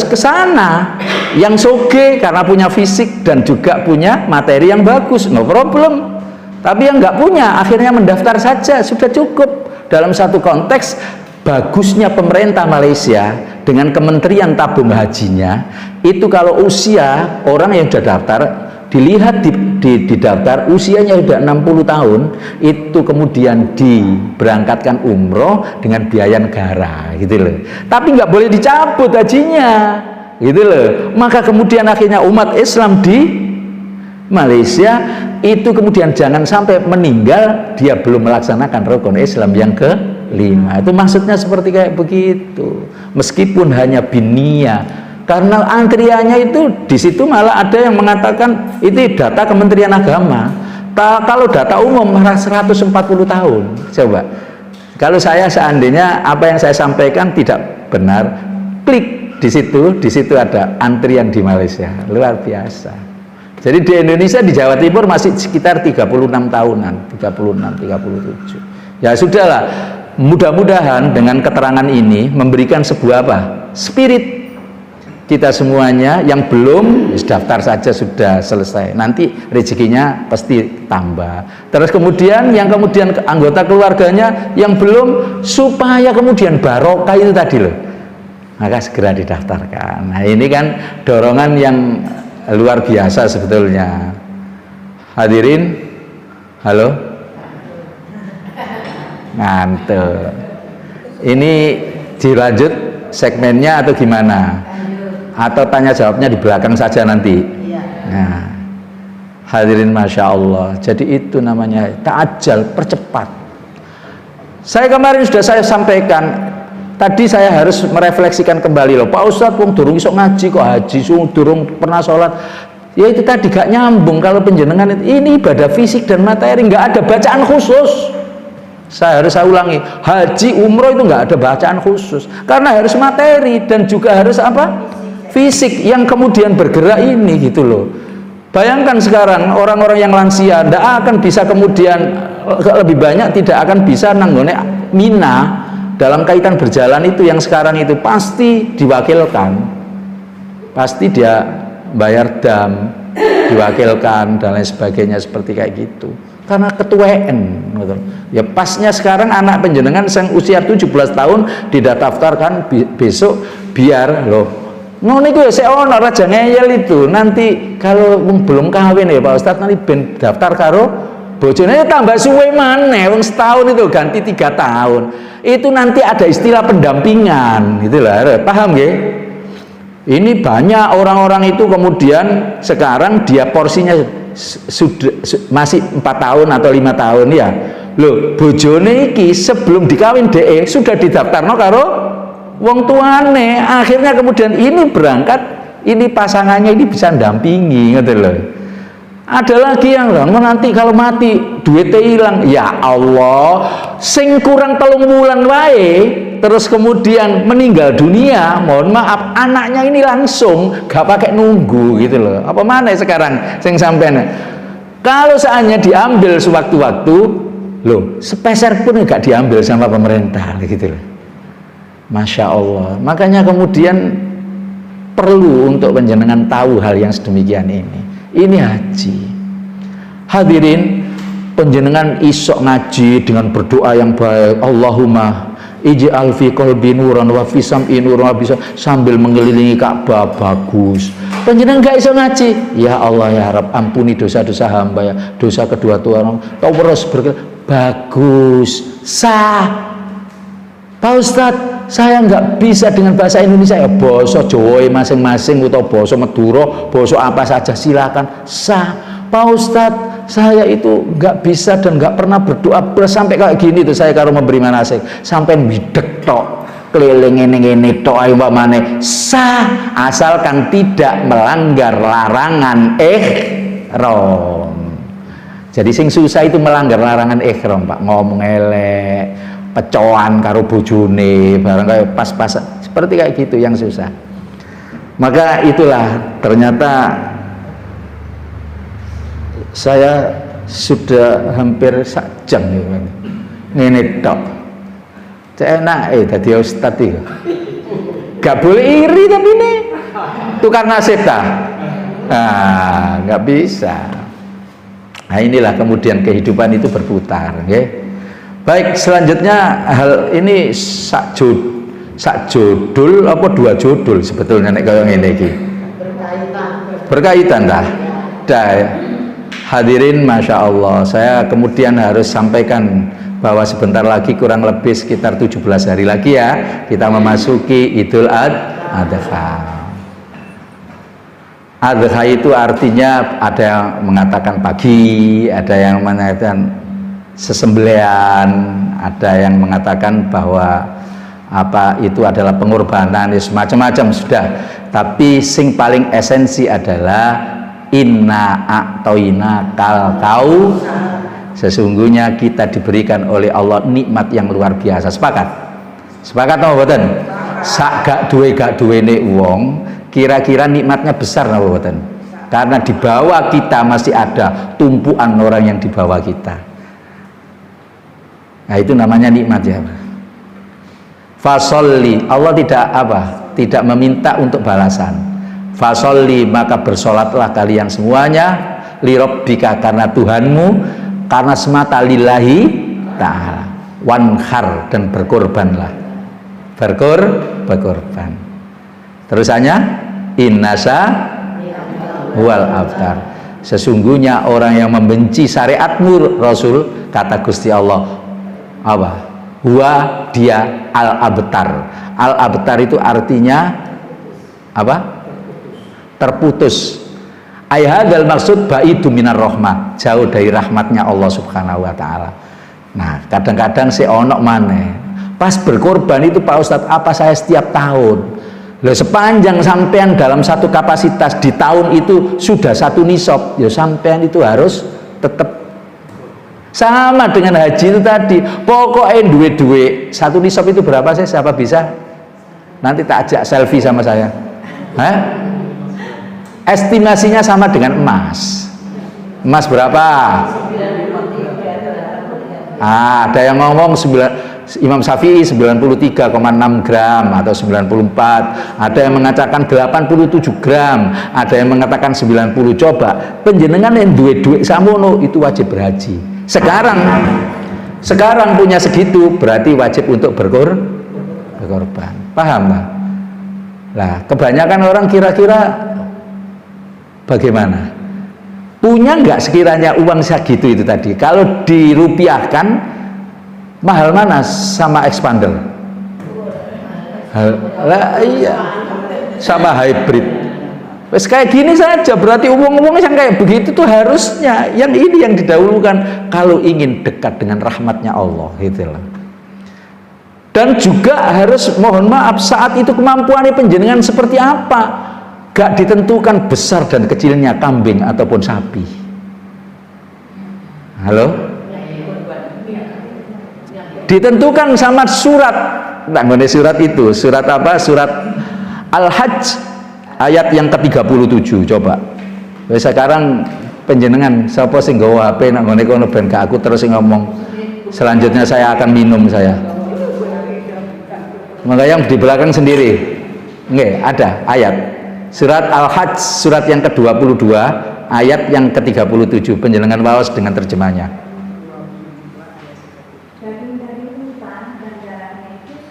[SPEAKER 2] ke sana yang soge karena punya fisik dan juga punya materi yang bagus, no problem. Tapi yang nggak punya akhirnya mendaftar saja, sudah cukup. Dalam satu konteks bagusnya pemerintah Malaysia dengan Kementerian Tabung Hajinya itu, kalau usia orang yang sudah daftar dilihat di daftar usianya sudah 60 tahun, itu kemudian diberangkatkan umroh dengan biaya negara gitu loh. Tapi nggak boleh dicabut hajinya gitu loh. Maka kemudian akhirnya umat Islam di Malaysia itu kemudian jangan sampai meninggal dia belum melaksanakan rukun Islam yang kelima. Itu maksudnya seperti kayak begitu, meskipun hanya binia. Karena antriannya itu di situ malah ada yang mengatakan itu data Kementerian Agama. Kalau data umum 140 tahun. Coba. Kalau saya seandainya apa yang saya sampaikan tidak benar, klik di situ ada antrian di Malaysia. Luar biasa. Jadi di Indonesia, di Jawa Timur masih sekitar 36 tahunan, 36, 37. Ya sudahlah. Mudah-mudahan dengan keterangan ini memberikan sebuah apa? Spirit. Kita semuanya yang belum daftar saja sudah selesai, nanti rezekinya pasti tambah. Terus kemudian yang kemudian anggota keluarganya yang belum, supaya kemudian barokah itu tadi loh, maka segera didaftarkan. Nah ini kan dorongan yang luar biasa sebetulnya. Hadirin, halo, ngantuk. Ini dilanjut segmennya atau gimana? Atau tanya jawabnya di belakang saja nanti. Nah, hadirin, Masya Allah. Jadi itu namanya ta'ajjal, percepat. Saya kemarin sudah saya sampaikan, tadi saya harus merefleksikan kembali loh, Pak Ustadz wong durung iso ngaji kok haji, durung pernah sholat. Ya itu tadi gak nyambung. Kalau penjenengan ini ibadah fisik dan materi, nggak ada bacaan khusus. Saya harus ulangi, haji umroh itu nggak ada bacaan khusus, karena harus materi dan juga harus apa? Fisik yang kemudian bergerak ini gitu loh. Bayangkan sekarang orang-orang yang lansia tidak akan bisa kemudian lebih banyak tidak akan bisa nanggone Mina dalam kaitan berjalan itu yang sekarang itu pasti diwakilkan, pasti dia bayar dam, diwakilkan dan lain sebagainya seperti kayak gitu. Karena ketuaan gitu. Ya pasnya sekarang anak penjenengan yang usia 17 tahun didaftarkan besok biar loh. Ngono iku ya sik ono raja ngeyel itu. Nanti kalau belum kawin ya Pak Ustadz, nanti ben daftar karo bojone tambah suwe maneh, wong setahun itu ganti 3 tahun. Itu nanti ada istilah pendampingan gitu lah. Paham nggih? Ini banyak orang-orang itu kemudian sekarang dia porsinya sudah masih 4 tahun atau 5 tahun ya. Loh, bojone iki sebelum dikawin DE sudah didaftarno karo wong tuane, akhirnya kemudian ini berangkat, ini pasangannya ini bisa dampingi, gitu loh. Ada lagi yang nanti kalau mati duitnya hilang, ya Allah, sing kurang 3 bulan wae, terus kemudian meninggal dunia, mohon maaf, anaknya ini langsung gak pakai nunggu, gitu loh. Apa mana sekarang sing sampean? Kalau seandainya diambil sewaktu-waktu, loh, sepeser pun gak diambil sama pemerintah, gitu loh. Masya Allah. Makanya kemudian perlu untuk penjenengan tahu hal yang sedemikian ini. Ini haji. Hadirin, penjenengan isok ngaji dengan berdoa yang baik. Allahumma ij'al fi qalbi nuran wa fi sam'i nuran wa bisa sambil mengelilingi Ka'bah bagus. Panjenengan gak iso ngaji, ya Allah ya Rabb ampuni dosa-dosa hamba ya, dosa kedua Tuhan. Terus bagus, sah. Pak Ustadz, saya nggak bisa dengan bahasa Indonesia ya, basa Jawa masing-masing atau basa Madura, basa apa saja silakan sah. Pak Ustadz, saya itu nggak bisa dan nggak pernah berdoa sampai kayak gini tuh saya kalau memberi manasik sampai bidek tok keliling ini tok ayo mana sah asalkan tidak melanggar larangan ihram. Jadi sing susah itu melanggar larangan ihram Pak, ngomong elek, pecoan karo bojone barang kayak pas-pas seperti kayak gitu yang susah. Maka itulah ternyata saya sudah hampir sak jam ngene tok. Cek enak dadi ustaz iki. Gak boleh iri tapi ini tukar nasib ta. Nah, nggak bisa. Nah, inilah kemudian kehidupan itu berputar, nggih. Baik, selanjutnya hal ini sak judul apa dua judul sebetulnya nek kaya ngene iki. Berkaitan dah. Hadirin, Masya Allah, saya kemudian harus sampaikan bahwa sebentar lagi kurang lebih sekitar 17 hari lagi ya kita memasuki Idul Adha. Adha itu artinya ada yang mengatakan pagi, ada yang mengatakan sesembelihan, ada yang mengatakan bahwa apa itu adalah pengorbanan, macam-macam sudah. Tapi sing paling esensi adalah inna a'toina kal kau, sesungguhnya kita diberikan oleh Allah nikmat yang luar biasa. Sepakat? Sepakat apa mboten? Sak gak duwe nek wong kira-kira nikmatnya besar apa mboten? Karena di bawah kita masih ada tumpuan orang yang di bawah kita. Nah itu namanya nikmat ya. Fasolli, Allah tidak apa? Tidak meminta untuk balasan. Fasolli, maka bersolatlah kalian semuanya lirabbika, karena Tuhanmu, karena semata lillahi ta'ala, wanhar, dan berkorbanlah, berkorban. Terusannya innasa wal abtar, sesungguhnya orang yang membenci syariatmu Rasul, kata Gusti Allah apa? Huwa dia al-abtar. Al-abtar itu artinya apa? Terputus. Ayhadal maksud baidu minar rahmah, jauh dari rahmatnya Allah Subhanahu wa taala. Nah, kadang-kadang si onok maneh pas berkorban itu Pak Ustadz, apa saya setiap tahun? Loh, sepanjang sampean dalam satu kapasitas di tahun itu sudah satu nisab, ya sampean itu harus tetap sama dengan haji itu tadi. Pokoknya duwe satu nisab itu berapa sih? Siapa bisa? Nanti tak ajak selfie sama saya. Hah? Estimasinya sama dengan emas. Emas berapa? Ada yang ngomong Imam Syafi'i 93,6 gram atau 94. Ada yang mengatakan 87 gram. Ada yang mengatakan 90. Coba penjenengan yang duwe samono itu wajib berhaji. Sekarang punya segitu berarti wajib untuk berkorban. Paham tak? Nah, kebanyakan orang kira-kira bagaimana? Punya nggak sekiranya uang segitu itu tadi? Kalau dirupiahkan, mahal mana sama expander? Lah iya, sama hybrid. Wes kayak gini saja, berarti uang-uang yang kayak begitu tuh harusnya yang ini yang didahulukan kalau ingin dekat dengan rahmatnya Allah, gitulah. Dan juga harus mohon maaf saat itu kemampuannya penjenengan seperti apa? Gak ditentukan besar dan kecilnya kambing ataupun sapi. Halo? Ditentukan sama surat. Nah, surat itu, surat apa? Surat Al-Hajj ayat yang ke-37. Coba. Sekarang penjenengan sapa sing nggawa HP nak ngene kono ben gak aku terus ngomong. Selanjutnya saya akan minum saya. Maka yang di belakang sendiri. Nggih, ada ayat. Surat Al-Hajj, surat yang ke-22, ayat yang ke-37, penjenengan waos dengan terjemahnya.
[SPEAKER 1] Daging dari hutan dan darahnya itu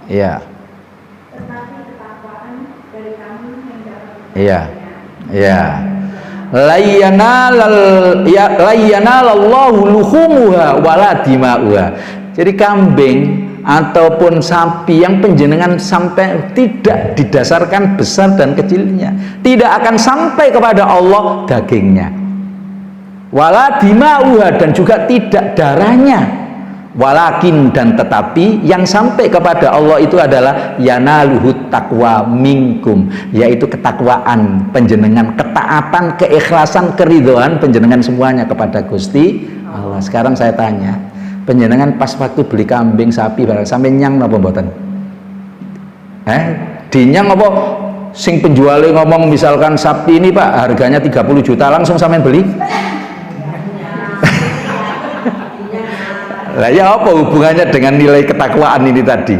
[SPEAKER 2] Iya.
[SPEAKER 1] Tetapi ketakwaan dari kamu yang dapat.
[SPEAKER 2] Iya. Iya. Layyanalallahu luhumuha wala dima'uha. Jadi kambing ataupun sapi yang penjenengan sampai tidak didasarkan besar dan kecilnya, tidak akan sampai kepada Allah dagingnya, wala dima'uha, dan juga tidak darahnya. Walakin, dan tetapi yang sampai kepada Allah itu adalah yanaluhut taqwa minkum, yaitu ketakwaan penjenengan, ketaatan, keikhlasan, keridhaan penjenengan semuanya kepada Gusti Allah. Sekarang saya tanya, penjenengan pas waktu beli kambing, sapi, barang sampai nyang napa mboten? Dinyang apa? Sing penjualnya ngomong misalkan sapi ini Pak harganya 30 juta, langsung sampean beli? Lah ya apa hubungannya dengan nilai ketakwaan ini tadi?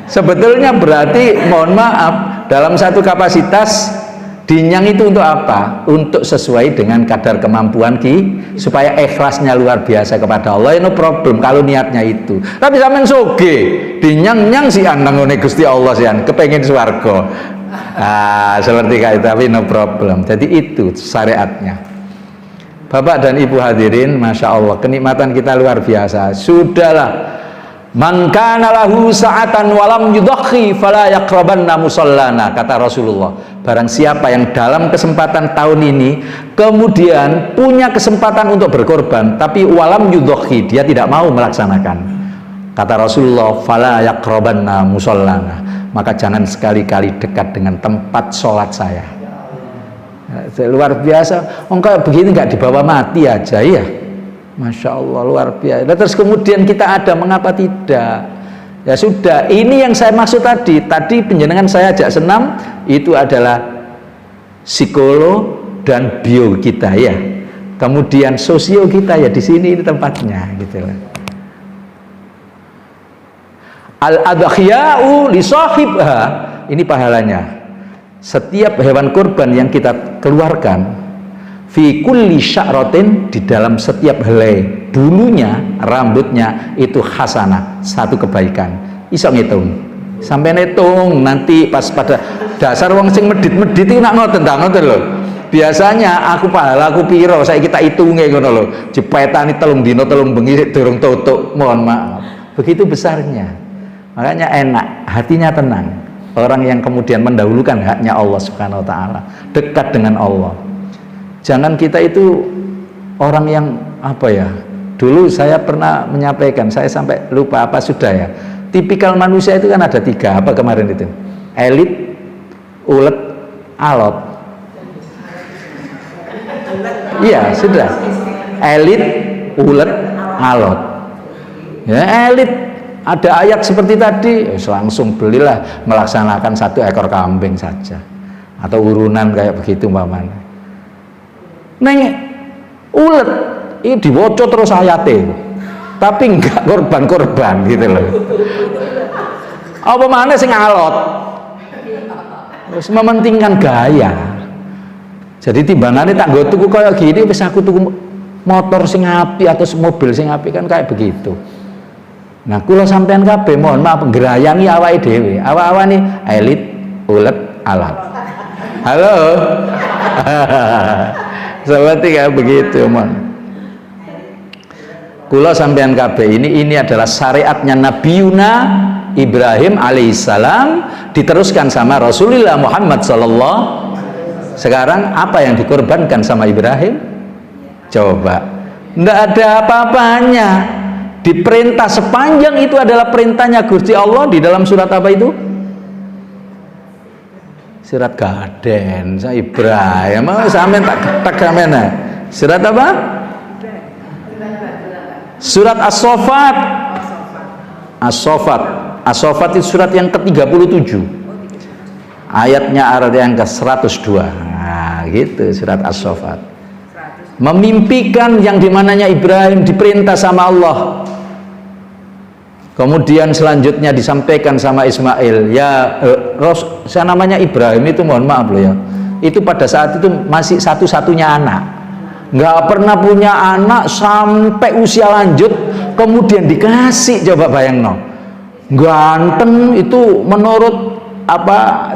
[SPEAKER 2] Sebetulnya berarti, mohon maaf, dalam satu kapasitas dinyang itu untuk apa? Untuk sesuai dengan kadar kemampuan supaya ikhlasnya luar biasa kepada Allah. No problem kalau niatnya itu. Tapi sampean soge dinyang-nyang si andang ngene Gusti Allah sian kepengin swarga. Seperti kayak itu, tapi no problem. Jadi itu syariatnya. Bapak dan Ibu hadirin, Masya Allah, kenikmatan kita luar biasa. Sudahlah, man kana lahu sa'atan walam yudakhi fala yaqrabanna musallana, kata Rasulullah. Barang siapa yang dalam kesempatan tahun ini kemudian punya kesempatan untuk berkorban, tapi walam yudakhi, dia tidak mau melaksanakan, kata Rasulullah, fala yaqrabanna musallana, maka jangan sekali-kali dekat dengan tempat sholat saya. Luar biasa. Kayak begini nggak dibawa mati aja ya, Masya Allah, luar biasa. Nah, terus kemudian kita ada, mengapa tidak? Ya sudah, ini yang saya maksud tadi penjenengan saya ajak senam itu adalah psikolog dan bio kita ya, kemudian sosio kita ya, di sini ini tempatnya gitu lah. Al-adhiya'u li sahibha, ini pahalanya. Setiap hewan kurban yang kita keluarkan, fi kulli sya'ratin, di dalam setiap helai bulunya, rambutnya, itu hasanah, satu kebaikan. Iso ngitung, sampai ngitung nanti pas pada dasar wong sing medit-medit itu nak ngoten ta, ngoten lho. Biasanya aku pahala aku piro, saya kita hitunge ngono lho. Jepetani 3 dina 3 bengi durung tutuk, mohon maaf. Begitu besarnya. Makanya enak, hatinya tenang. Orang yang kemudian mendahulukan haknya Allah Subhanahu wa ta'ala, dekat dengan Allah. Jangan kita itu orang yang apa ya, dulu saya pernah menyampaikan, saya sampai lupa apa sudah ya, tipikal manusia itu kan ada 3, apa kemarin itu, elit, ulet, alot. Iya sudah, elit, ulet, alot ya. Elit ada ayat seperti tadi, langsung belilah, melaksanakan 1 ekor kambing saja, atau urunan kayak begitu umpamanya. Neng ulet ini diwocok terus ayatnya, tapi enggak korban-korban gitu loh. Apa mana sing alot, terus mementingkan gaya. Jadi timbangannya tak gue tuku kayak gini, bisa aku tuku motor sing api atau mobil sing api, kan kayak begitu. Nah, kula sampean kabeh mohon maaf ngerayangi awake dhewe. Awak-awak nih elit, ulet, alat. Halo. Seperti kayak begitu, mohon. Kula sampean kabeh ini adalah syariatnya Nabiuna Ibrahim alaihissalam, diteruskan sama Rasulullah Muhammad sallallahu. Sekarang apa yang dikorbankan sama Ibrahim? Coba. Enggak ada apa-apanya. Diperintah sepanjang itu adalah perintahnya Gusti Allah di dalam surat apa itu? Surat Gaden, saya Ibrahim. Mau sampean tak sampean. Surat apa? Surat As-Saffat. As-Saffat. As-Saffat itu surat yang ke-37. Ayatnya yang ke-102. Nah, gitu surat As-Saffat. Memimpikan yang dimananya Ibrahim diperintah sama Allah. Kemudian selanjutnya disampaikan sama Ismail, ya saya namanya Ibrahim itu, mohon maaf loh ya, itu pada saat itu masih satu-satunya anak, nggak pernah punya anak sampai usia lanjut, kemudian dikasih, coba bayang no, ganteng itu menurut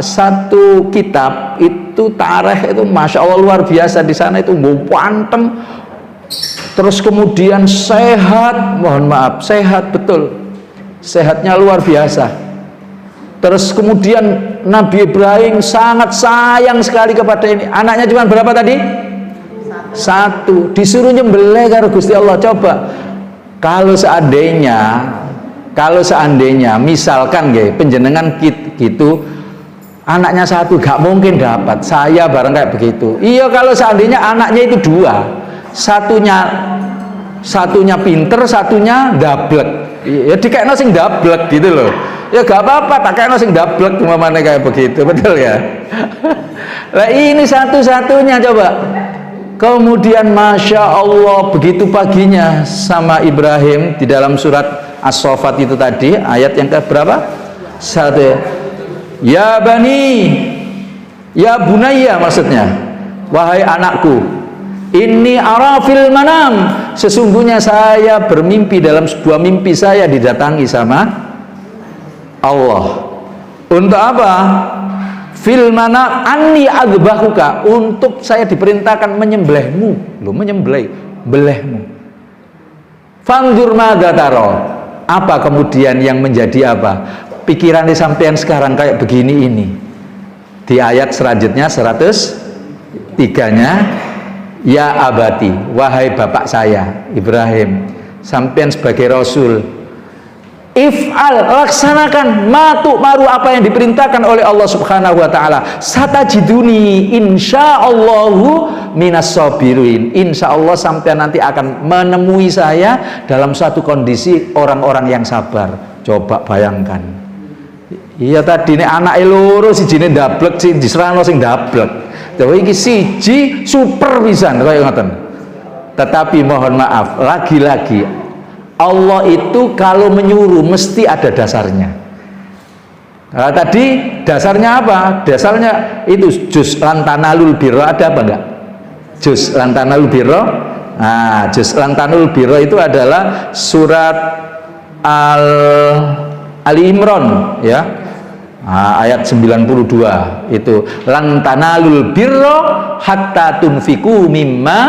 [SPEAKER 2] satu kitab itu tarikh itu masya Allah luar biasa di sana itu ganteng, terus kemudian sehat, mohon maaf sehat betul, sehatnya luar biasa. Terus kemudian Nabi Ibrahim sangat sayang sekali kepada ini. Anaknya cuma berapa tadi? Satu. Disuruh nyembelih karo Gusti Allah. Coba kalau seandainya misalkan penjenengan gitu anaknya satu gak mungkin dapat, saya bareng kayak begitu. Iya, kalau seandainya anaknya itu dua, satunya pinter, satunya dablek, ya dikekno sing dablek gitu loh. Ya gak apa-apa, tak kekno sing dablek cuma mana kayak begitu, betul ya. Lah ini satu-satunya coba. Kemudian masya Allah begitu paginya sama Ibrahim di dalam surat As-Saffat itu tadi ayat yang ke berapa? Satu. Ya bani, ya bunayya maksudnya, wahai anakku, inni ara fil manam, sesungguhnya saya bermimpi dalam sebuah mimpi saya didatangi sama Allah. Untuk apa? Fil manam anni agbahuka, untuk saya diperintahkan menyembelihmu. Lo belehmu. Fanzur madza tara, apa kemudian yang menjadi pikiran sampean sekarang kayak begini ini. Di ayat selanjutnya 103-nya, ya abati, wahai bapak saya Ibrahim, sampean sebagai rasul, if'al, laksanakan matu maru apa yang diperintahkan oleh Allah Subhanahu wa taala. Satajiduni insyaallahu minas sabirin. Insyaallah sampean nanti akan menemui saya dalam satu kondisi orang-orang yang sabar. Coba bayangkan. Iya tadi nek anake loro sijine ndablek sing diserano sing ndablek. Lha iki siji super pisan kaya ngoten. Tetapi mohon maaf, lagi-lagi Allah itu kalau menyuruh mesti ada dasarnya. Nah, tadi dasarnya apa? Dasarnya itu juz lantanalul birra, ada apa enggak? Juz lantanalul birra. Nah, juz lantanalul birra itu adalah surat Ali Imran ya. Ayat 92 itu lan tanalul birra hatta tunfiku mimma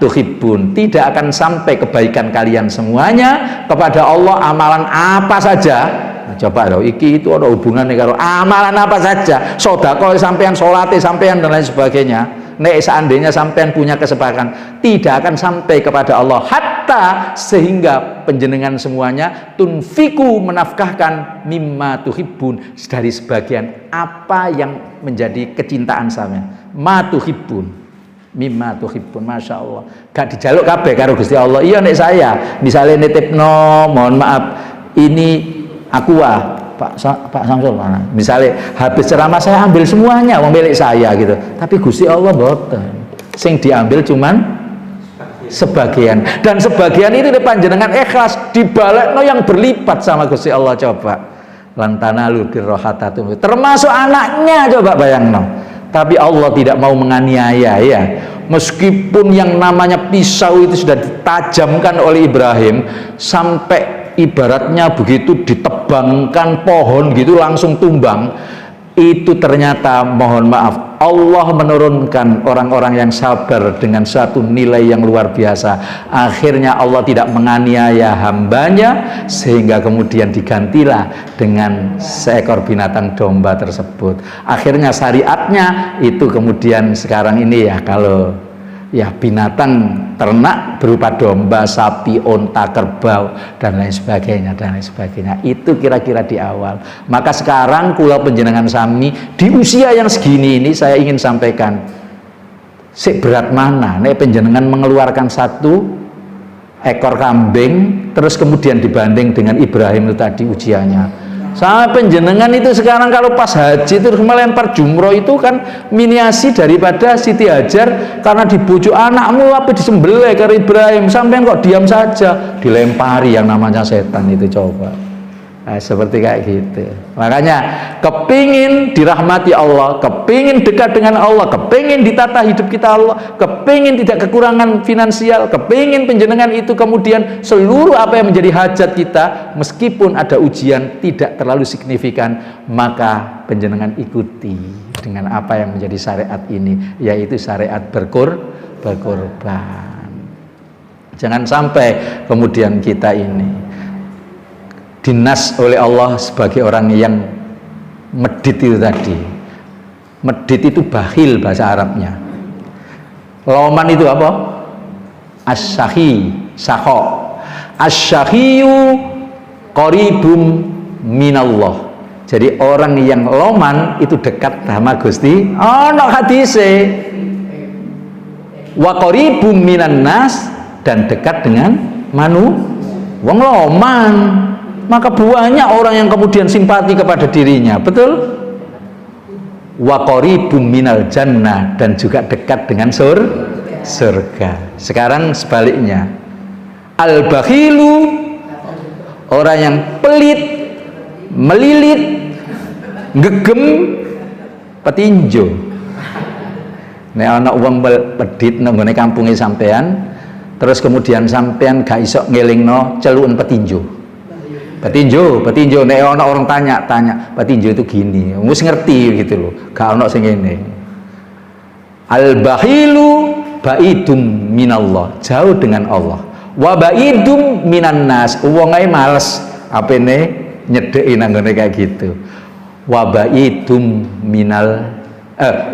[SPEAKER 2] tuhibbun. Tidak akan sampai kebaikan kalian semuanya kepada Allah amalan apa saja. Nah, coba loh iki itu ada hubungannya karo amalan apa saja, sedekah sampean, salate sampean dan lain sebagainya. Nek seandainya sampean punya kesepakatan, tidak akan sampai kepada Allah hatta sehingga penjenengan semuanya tunfiku menafkahkan mimma tuhibbun dari sebagian apa yang menjadi kecintaan sampean. Ma tuhibbun, mimma tuhibbun, masya Allah. Gak dijaluk kabeh karo Gusti Allah. Iya nek saya misalnya nitipno, mohon maaf ini aqua Pak Samsul mana? Misalnya habis ceramah saya ambil semuanya, milik saya gitu. Tapi Gusti Allah boten. Sing diambil cuman sebagian. Dan sebagian itu panjenengan ikhlas dibalekno yang berlipat sama Gusti Allah. Coba. Lantanalu birrohatatum. Termasuk anaknya coba bayangno. Tapi Allah tidak mau menganiaya ya. Meskipun yang namanya pisau itu sudah ditajamkan oleh Ibrahim sampai ibaratnya begitu ditebangkan pohon gitu langsung tumbang, itu ternyata mohon maaf Allah menurunkan orang-orang yang sabar dengan satu nilai yang luar biasa. Akhirnya Allah tidak menganiaya hambanya sehingga kemudian digantilah dengan seekor binatang domba tersebut. Akhirnya syariatnya itu kemudian sekarang ini ya, kalau ya binatang ternak berupa domba, sapi, onta, kerbau dan lain sebagainya dan lain sebagainya. Itu kira-kira di awal. Maka sekarang kula panjenengan sami di usia yang segini ini saya ingin sampaikan, sik berat mana nek panjenengan mengeluarkan satu ekor kambing terus kemudian dibanding dengan Ibrahim itu tadi ujiannya. Sama penjenengan itu sekarang kalau pas haji terus melempar jumroh itu kan miniasi daripada Siti Hajar karena dibujuk anakmu apa disembelih ke Ibrahim, sampean kok diam saja, dilempari yang namanya setan itu. Coba Nah, seperti kayak gitu. Makanya kepingin dirahmati Allah, kepingin dekat dengan Allah, kepingin ditata hidup kita Allah, kepingin tidak kekurangan finansial, kepingin penjenengan itu kemudian seluruh apa yang menjadi hajat kita, meskipun ada ujian tidak terlalu signifikan, maka penjenengan ikuti dengan apa yang menjadi syariat ini, yaitu syariat berkorban. Jangan sampai kemudian kita ini dinas oleh Allah sebagai orang yang medit itu tadi. Medit itu bakhil bahasa Arabnya. Loman itu apa? As-syahi, sakho. As-syahiyu qaribum minallah. Jadi orang yang loman itu dekat sama Gusti. Ono hadise. Wa qaribum minan nas, dan dekat dengan wong loman. Maka banyak orang yang kemudian simpati kepada dirinya, betul? Wa qaribum minal jannah, dan juga dekat dengan surga. Sekarang sebaliknya, al bakhilu, orang yang pelit, melilit, gegem, petinju. Nek ana wong pedit nang nggone kampunge sampean, terus kemudian sampean gak iso ngelingno celuken petinju. Petinju, nek ana orang tanya, petinju itu gini, wis ngerti gitu loh, gak ana sing ngene. Al bakhilu baidum minallah, jauh dengan Allah. Wa baidum minan nas, wong ae males apene nyedeki nang ngene kayak gitu. Wa baidum minal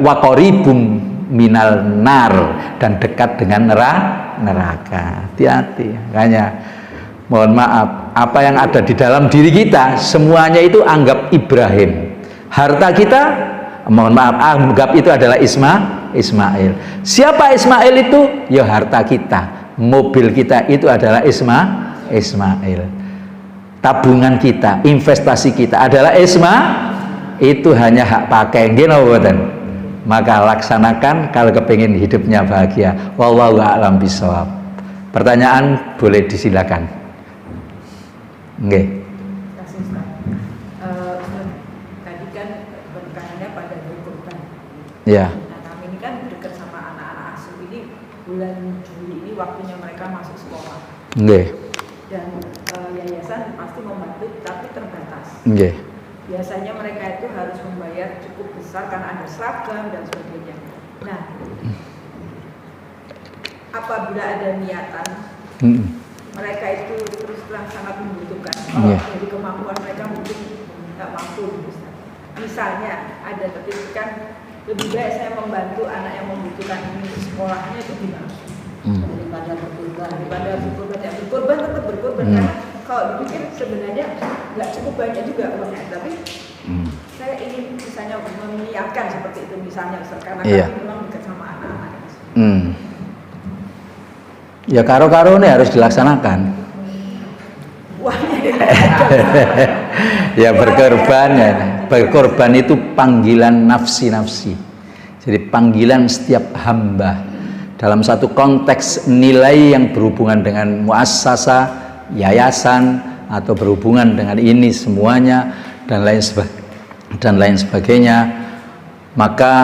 [SPEAKER 2] wa qaribum minal nar, dan dekat dengan neraka. Hati-hati. Makanya mohon maaf, apa yang ada di dalam diri kita semuanya itu anggap Ibrahim. Harta kita, mohon maaf, anggap itu adalah Ismail. Siapa Ismail itu? Ya harta kita. Mobil kita itu adalah Ismail. Tabungan kita, investasi kita adalah itu hanya hak pakai. Gini, maka laksanakan kalau kepingin hidupnya bahagia. Wallahu a'lam bishawab. Pertanyaan boleh disilakan. Nggih.
[SPEAKER 4] Tadi kan penekanannya pada berkorban.
[SPEAKER 2] Ya.
[SPEAKER 4] Nah, kami ini kan dekat sama anak-anak asuh ini, bulan Juli ini waktunya mereka masuk sekolah.
[SPEAKER 2] Nggih.
[SPEAKER 4] Dan yayasan pasti membantu, tapi terbatas.
[SPEAKER 2] Nggih.
[SPEAKER 4] Biasanya mereka itu harus membayar cukup besar karena ada seragam dan sebagainya. Nah, apabila ada niatan, mereka itu terus terang sangat membutuhkan. Kalau dari kemampuan mereka mungkin nggak mampu. Misalnya ada terpikirkan lebih baik saya membantu anak yang membutuhkan ini sekolahnya itu gimana? Daripada berkorban, ya berkorban tetap berkorban. Karena kalau dipikir sebenarnya nggak cukup banyak juga uangnya, tapi saya ingin misalnya menyiapkan seperti itu misalnya karena kami memang dekat sama anak-anak.
[SPEAKER 2] Ya karo-karo ini harus dilaksanakan. Ya berkorban ya. Berkorban itu panggilan nafsi-nafsi. Jadi panggilan setiap hamba dalam satu konteks nilai yang berhubungan dengan muassasah, yayasan, atau berhubungan dengan ini semuanya dan lain sebagainya. Maka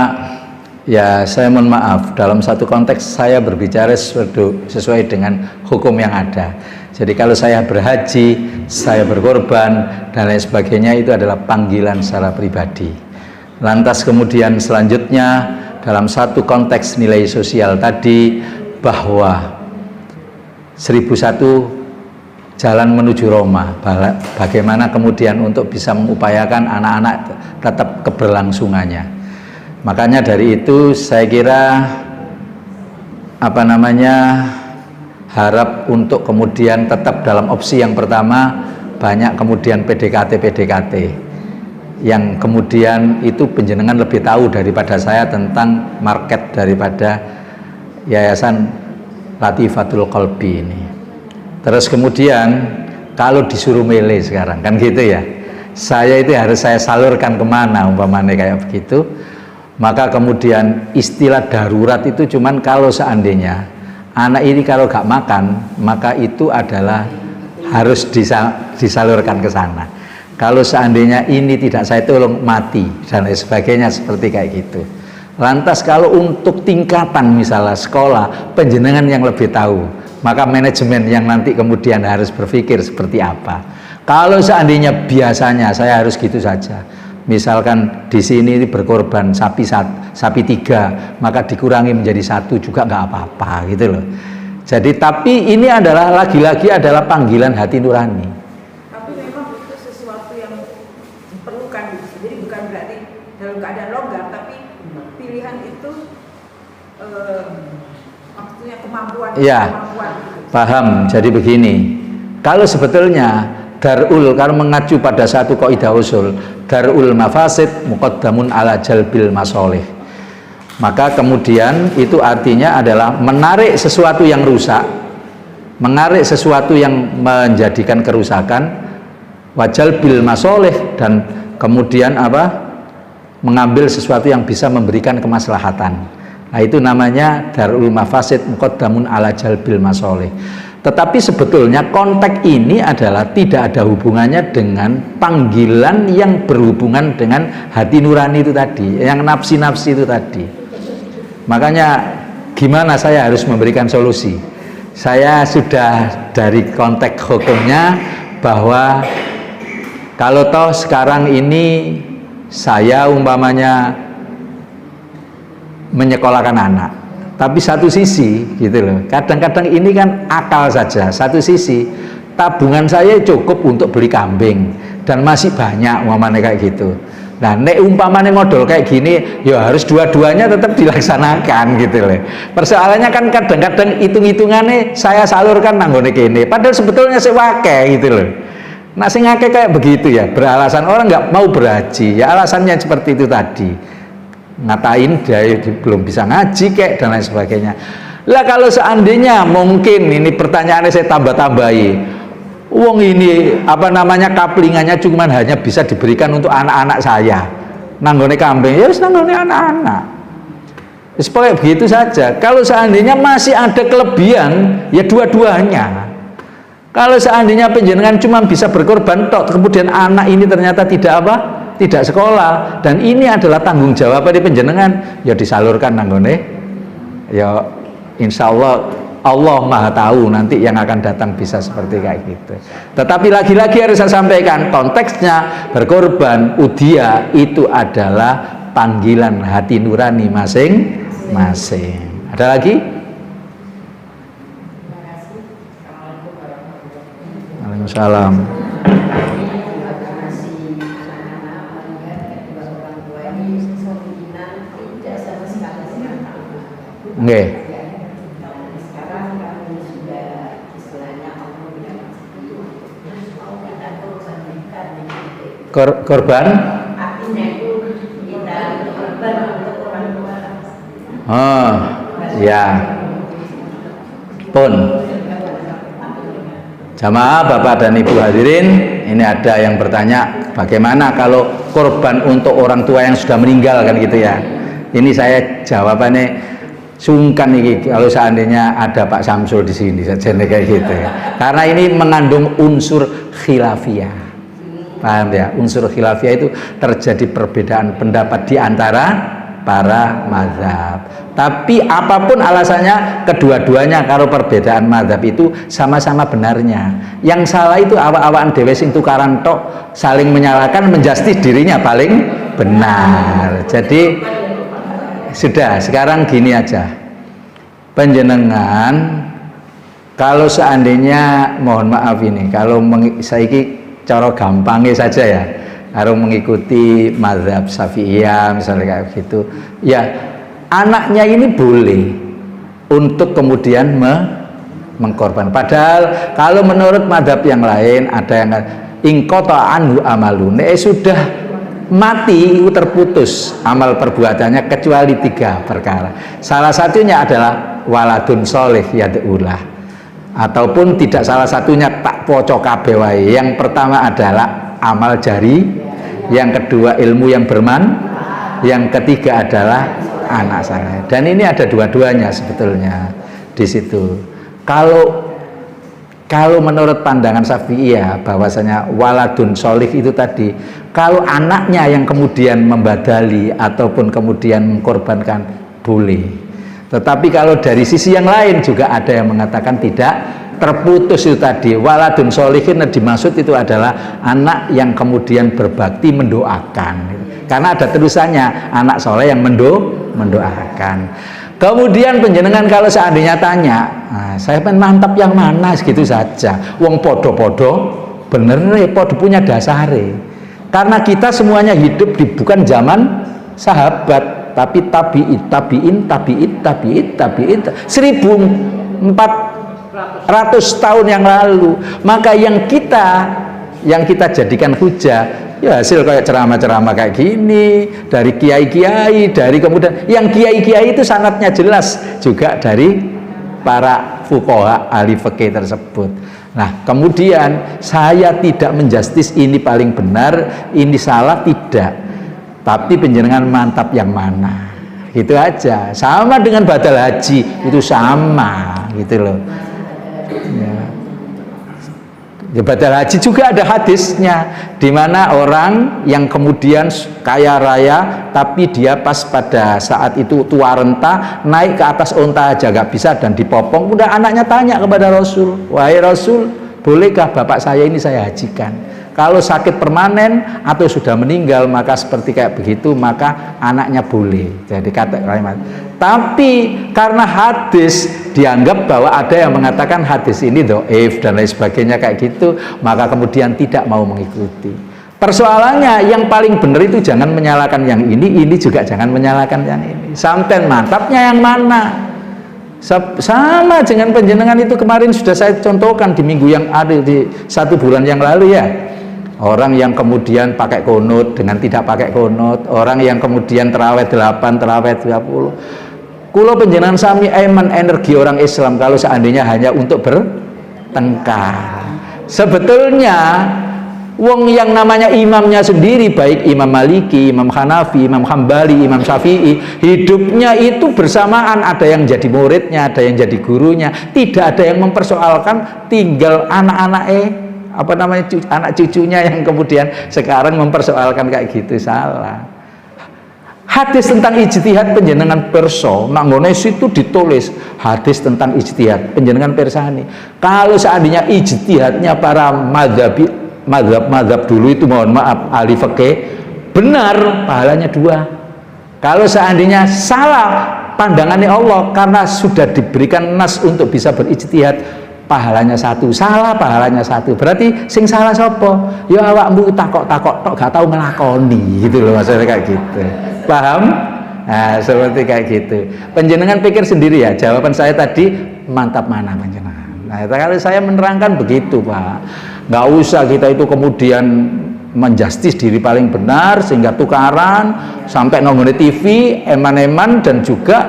[SPEAKER 2] ya saya mohon maaf, dalam satu konteks saya berbicara sesuai dengan hukum yang ada. Jadi kalau saya berhaji, saya berkorban dan lain sebagainya, itu adalah panggilan secara pribadi. Lantas kemudian selanjutnya dalam satu konteks nilai sosial tadi, bahwa 1001 jalan menuju Roma, bagaimana kemudian untuk bisa mengupayakan anak-anak tetap keberlangsungannya. Makanya dari itu saya kira harap untuk kemudian tetap dalam opsi yang pertama, banyak kemudian PDKT yang kemudian itu penjenengan lebih tahu daripada saya tentang market daripada Yayasan Latifatul Qalbi ini. Terus kemudian kalau disuruh milih sekarang kan gitu ya, saya itu harus saya salurkan kemana umpamanya kayak begitu. Maka kemudian istilah darurat itu cuman kalau seandainya anak ini kalau gak makan, maka itu adalah harus disalurkan ke sana. Kalau seandainya ini tidak saya tolong mati dan lain sebagainya seperti kayak gitu. Lantas kalau untuk tingkatan misalnya sekolah, penjenengan yang lebih tahu, maka manajemen yang nanti kemudian harus berpikir seperti apa. Kalau seandainya biasanya saya harus gitu saja. Misalkan di sini berkorban sapi 3, maka dikurangi menjadi 1 juga nggak apa-apa gitu loh. Jadi tapi ini adalah lagi-lagi adalah panggilan hati nurani. Jadi bukan berarti dalam keadaan logam, tapi pilihan itu maksudnya kemampuan. Ya, paham. Jadi begini, kalau sebetulnya darul, kalau mengacu pada satu kaidah usul, darul mafasid muqaddamun ala jalbil masoleh, maka kemudian itu artinya adalah menarik sesuatu yang rusak, menarik sesuatu yang menjadikan kerusakan, wajal bil masoleh, dan kemudian apa? Mengambil sesuatu yang bisa memberikan kemaslahatan. Nah, itu namanya darul mafasid muqaddamun ala jalbil masoleh. Tetapi sebetulnya konteks ini adalah tidak ada hubungannya dengan panggilan yang berhubungan dengan hati nurani itu tadi, yang nafsi-nafsi itu tadi. Makanya gimana saya harus memberikan solusi? Saya sudah dari konteks hukumnya bahwa kalau toh sekarang ini saya umpamanya menyekolahkan anak, tapi satu sisi gitu loh, kadang-kadang ini kan akal saja, satu sisi tabungan saya cukup untuk beli kambing dan masih banyak umpamanya kayak gitu. Nah, nek umpamanya modal kayak gini, ya harus dua-duanya tetap dilaksanakan gitu loh. Persoalannya kan kadang-kadang hitung-hitungannya saya salurkan nanggone kene, padahal sebetulnya sewake gitu loh. Nah, sing akeh kayak begitu ya, beralasan orang nggak mau berhaji, ya alasannya seperti itu tadi, ngatain dia belum bisa ngaji kayak dan lain sebagainya. Lah kalau seandainya mungkin ini pertanyaannya saya tambah-tambahi, wong ini apa namanya kaplingannya cuma hanya bisa diberikan untuk anak-anak saya, nanggone kambing, ya nanggone anak-anak. Supaya begitu saja. Kalau seandainya masih ada kelebihan, ya dua-duanya. Kalau seandainya penjenengan cuma bisa berkorban tok, kemudian anak ini ternyata tidak apa? Tidak sekolah, dan ini adalah tanggung jawab dari penjenengan, ya disalurkan nanggone. Ya insya Allah Allah Maha tahu nanti yang akan datang bisa seperti kayak gitu. Tetapi lagi-lagi harus saya sampaikan konteksnya berkorban udia itu adalah panggilan hati nurani masing-masing. Ada lagi? Waalaikumsalam. Nggih. Korban? Artinya itu kita korban untuk orang tua. Oh, ya. Pun. Jamaah Bapak dan Ibu hadirin, ini ada yang bertanya bagaimana kalau korban untuk orang tua yang sudah meninggal kan gitu ya. Ini saya jawabannya sungkan nih kalau seandainya ada Pak Samsul di sini saja kayak gitu ya. Karena ini mengandung unsur khilafiyah. Paham ya? Unsur khilafiyah itu terjadi perbedaan pendapat di antara para mazhab. Tapi apapun alasannya, kedua-duanya kalau perbedaan mazhab itu sama-sama benarnya. Yang salah itu awak-awakan dhewe sing tukaran tok, saling menyalahkan, menjustis dirinya paling benar. Jadi sudah, sekarang gini aja. Panjenengan kalau seandainya mohon maaf ini, kalau saiki cara gampangnya saja ya, harus mengikuti mazhab Syafi'iyah misalnya kayak gitu ya, anaknya ini boleh untuk kemudian mengkorban. Padahal kalau menurut mazhab yang lain ada yang ingkota anhu amalun, sudah mati itu terputus amal perbuatannya kecuali 3 perkara. Salah satunya adalah waladun soleh yad'ulah, ataupun tidak salah satunya tak pocok kabeh wae. Yang pertama adalah amal jari, yang kedua ilmu yang yang ketiga adalah anak saleh. Dan ini ada dua-duanya sebetulnya di situ. Kalau Kalau menurut pandangan Syafi'iyah bahwasanya waladun sholih itu tadi, kalau anaknya yang kemudian membadali ataupun kemudian mengkorbankan boleh. Tetapi kalau dari sisi yang lain juga ada yang mengatakan tidak, terputus itu tadi. Waladun sholihin dimaksud itu adalah anak yang kemudian berbakti mendoakan. Karena ada tulisannya anak soleh yang mendoakan. Kemudian penjenengan kalau seandainya tanya, saya pengen mantap yang mana, segitu saja. Wong podo-podo bener podo punya dasare. Karena kita semuanya hidup di bukan zaman sahabat, tapi tabiin 1400 tahun yang lalu. Maka yang kita jadikan hujah ya hasil kayak ceramah-ceramah kayak gini dari kiai-kiai, dari kemudian yang kiai-kiai itu sanadnya jelas juga dari para fuqaha ahli fikih tersebut. Nah, kemudian saya tidak menjustis ini paling benar, ini salah, tidak. Tapi penjenengan mantap yang mana? Gitu aja. Sama dengan badal haji, itu sama gitu loh. Ya, badal haji juga ada hadisnya, di mana orang yang kemudian kaya raya tapi dia pas pada saat itu tua renta naik ke atas unta aja gak bisa dan dipopong. Udah anaknya tanya kepada Rasul, wahai Rasul, bolehkah bapak saya ini saya hajikan? Kalau sakit permanen atau sudah meninggal maka seperti kayak begitu maka anaknya boleh. Jadi kata kalimat. Tapi karena hadis dianggap bahwa ada yang mengatakan hadis ini dhaif dan lain sebagainya kayak gitu, maka kemudian tidak mau mengikuti. Persoalannya yang paling benar itu jangan menyalahkan yang ini juga jangan menyalahkan yang ini. Sampai mantapnya yang mana? Sama dengan penjenengan itu kemarin sudah saya contohkan di minggu yang ada di 1 bulan yang lalu ya. Orang yang kemudian pakai kunut dengan tidak pakai kunut, orang yang kemudian terawih 8, terawih 30. Kulo penjenengan sami eman energi orang Islam kalau seandainya hanya untuk bertengkar. Sebetulnya wong yang namanya imamnya sendiri, baik Imam Maliki, Imam Hanafi, Imam Hambali, Imam Syafi'i, hidupnya itu bersamaan, ada yang jadi muridnya, ada yang jadi gurunya, tidak ada yang mempersoalkan, tinggal anak-anaknya anak cucunya yang kemudian sekarang mempersoalkan kayak gitu, salah. Hadis tentang ijtihad penjenengan perso, nanggone situ ditulis hadis tentang ijtihad penjenengan persani. Kalau seandainya ijtihadnya para mazhab dulu itu, mohon maaf, ahli fikih, benar pahalanya 2. Kalau seandainya salah pandangannya Allah karena sudah diberikan nas untuk bisa berijtihad, pahalanya 1, salah pahalanya 1. Berarti sing salah sopo? Ya awakmu takok-takok tok gak tahu ngelakoni gitu loh, maksudnya kayak gitu. Paham? Nah, seperti kayak gitu. Penjenengan pikir sendiri ya, jawaban saya tadi mantap mana penjenengan. Nah, kalau saya menerangkan begitu, Pak. Nggak usah kita itu kemudian menjustis diri paling benar sehingga tukaran sampai nonton TV eman-eman dan juga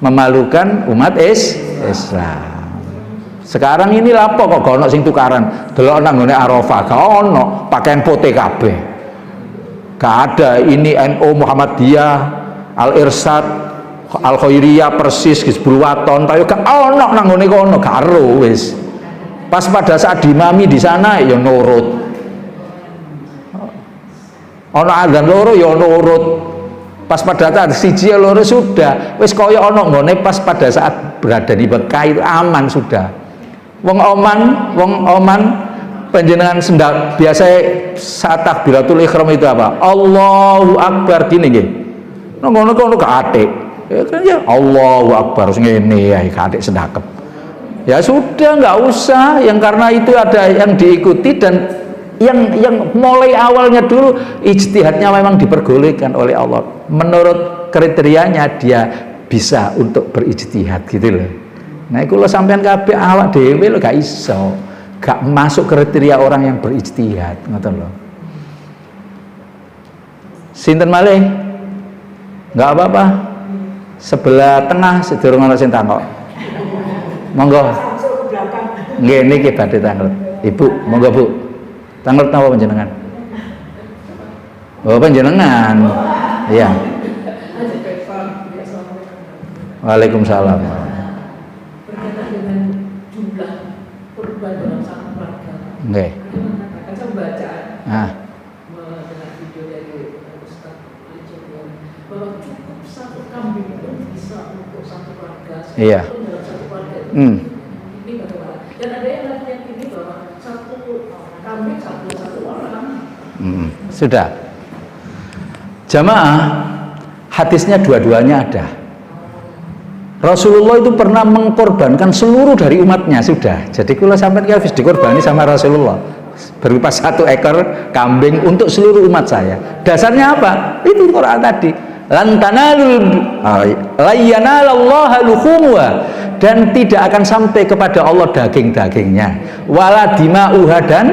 [SPEAKER 2] memalukan umat Islam. Sekarang ini lapo kok gak ono sing tukaran, delok nang ngene Arafah gak ono, pakaian putih kabeh. Gak ada ini NU Muhammadiyah, Al Irsyad, Al Khairiyah, Persis, Hizbul Waton, tayo gak ono nang ngene kono, gak ero wis. Pas pada saat dimami di sana ya nurut. Ono adzan loro ya nurut. Pas pada saat siji loro sudah, wis kaya ono nggone pas pada saat berada di Mekah itu aman sudah. Wong Oman penjenengan sendak biasa saat takbiratul ihram itu apa? Allahu Akbar gini nggih. Ngono gak atik. Ya kan ya Allahu Akbar ngene ya gak atik sendakep. Ya sudah nggak usah yang karena itu ada yang diikuti dan yang mulai awalnya dulu ijtihadnya memang diperbolehkan oleh Allah. Menurut kriterianya dia bisa untuk berijtihad gitu loh. Nah, kalau sampean kabeh awak dhewe lho gak iso, gak masuk kriteria orang yang berijtihad, ngoten lho. Sinten malih? Enggak apa-apa. Sebelah tengah sedurung ana sing takok. Monggo. Nggih niki badhe tanglet. Ibu, monggo Bu. Tanglet napa panjenengan? Oh, panjenengan. Iya. Waalaikumsalam. Nggih.
[SPEAKER 3] Kan saya membaca mendengar video dari Ustaz Licin bahwa cukup satu kambing itu bisa untuk satu keluarga.
[SPEAKER 2] Iya.
[SPEAKER 3] Dalam satu keluarga itu. Ini bagaimana? Dan ada yang meyakini bahwa satu kambing satu orang.
[SPEAKER 2] Sudah. Jamaah, hadisnya dua-duanya ada. Rasulullah itu pernah mengkorbankan seluruh dari umatnya, sudah. Jadi kalau sampai habis dikorbani sama Rasulullah berupa 1 ekor kambing untuk seluruh umat saya. Dasarnya apa? Itu Quran tadi. Lan tanalul layyanallaha luhumuha, dan tidak akan sampai kepada Allah daging-dagingnya, wala dima'uha, dan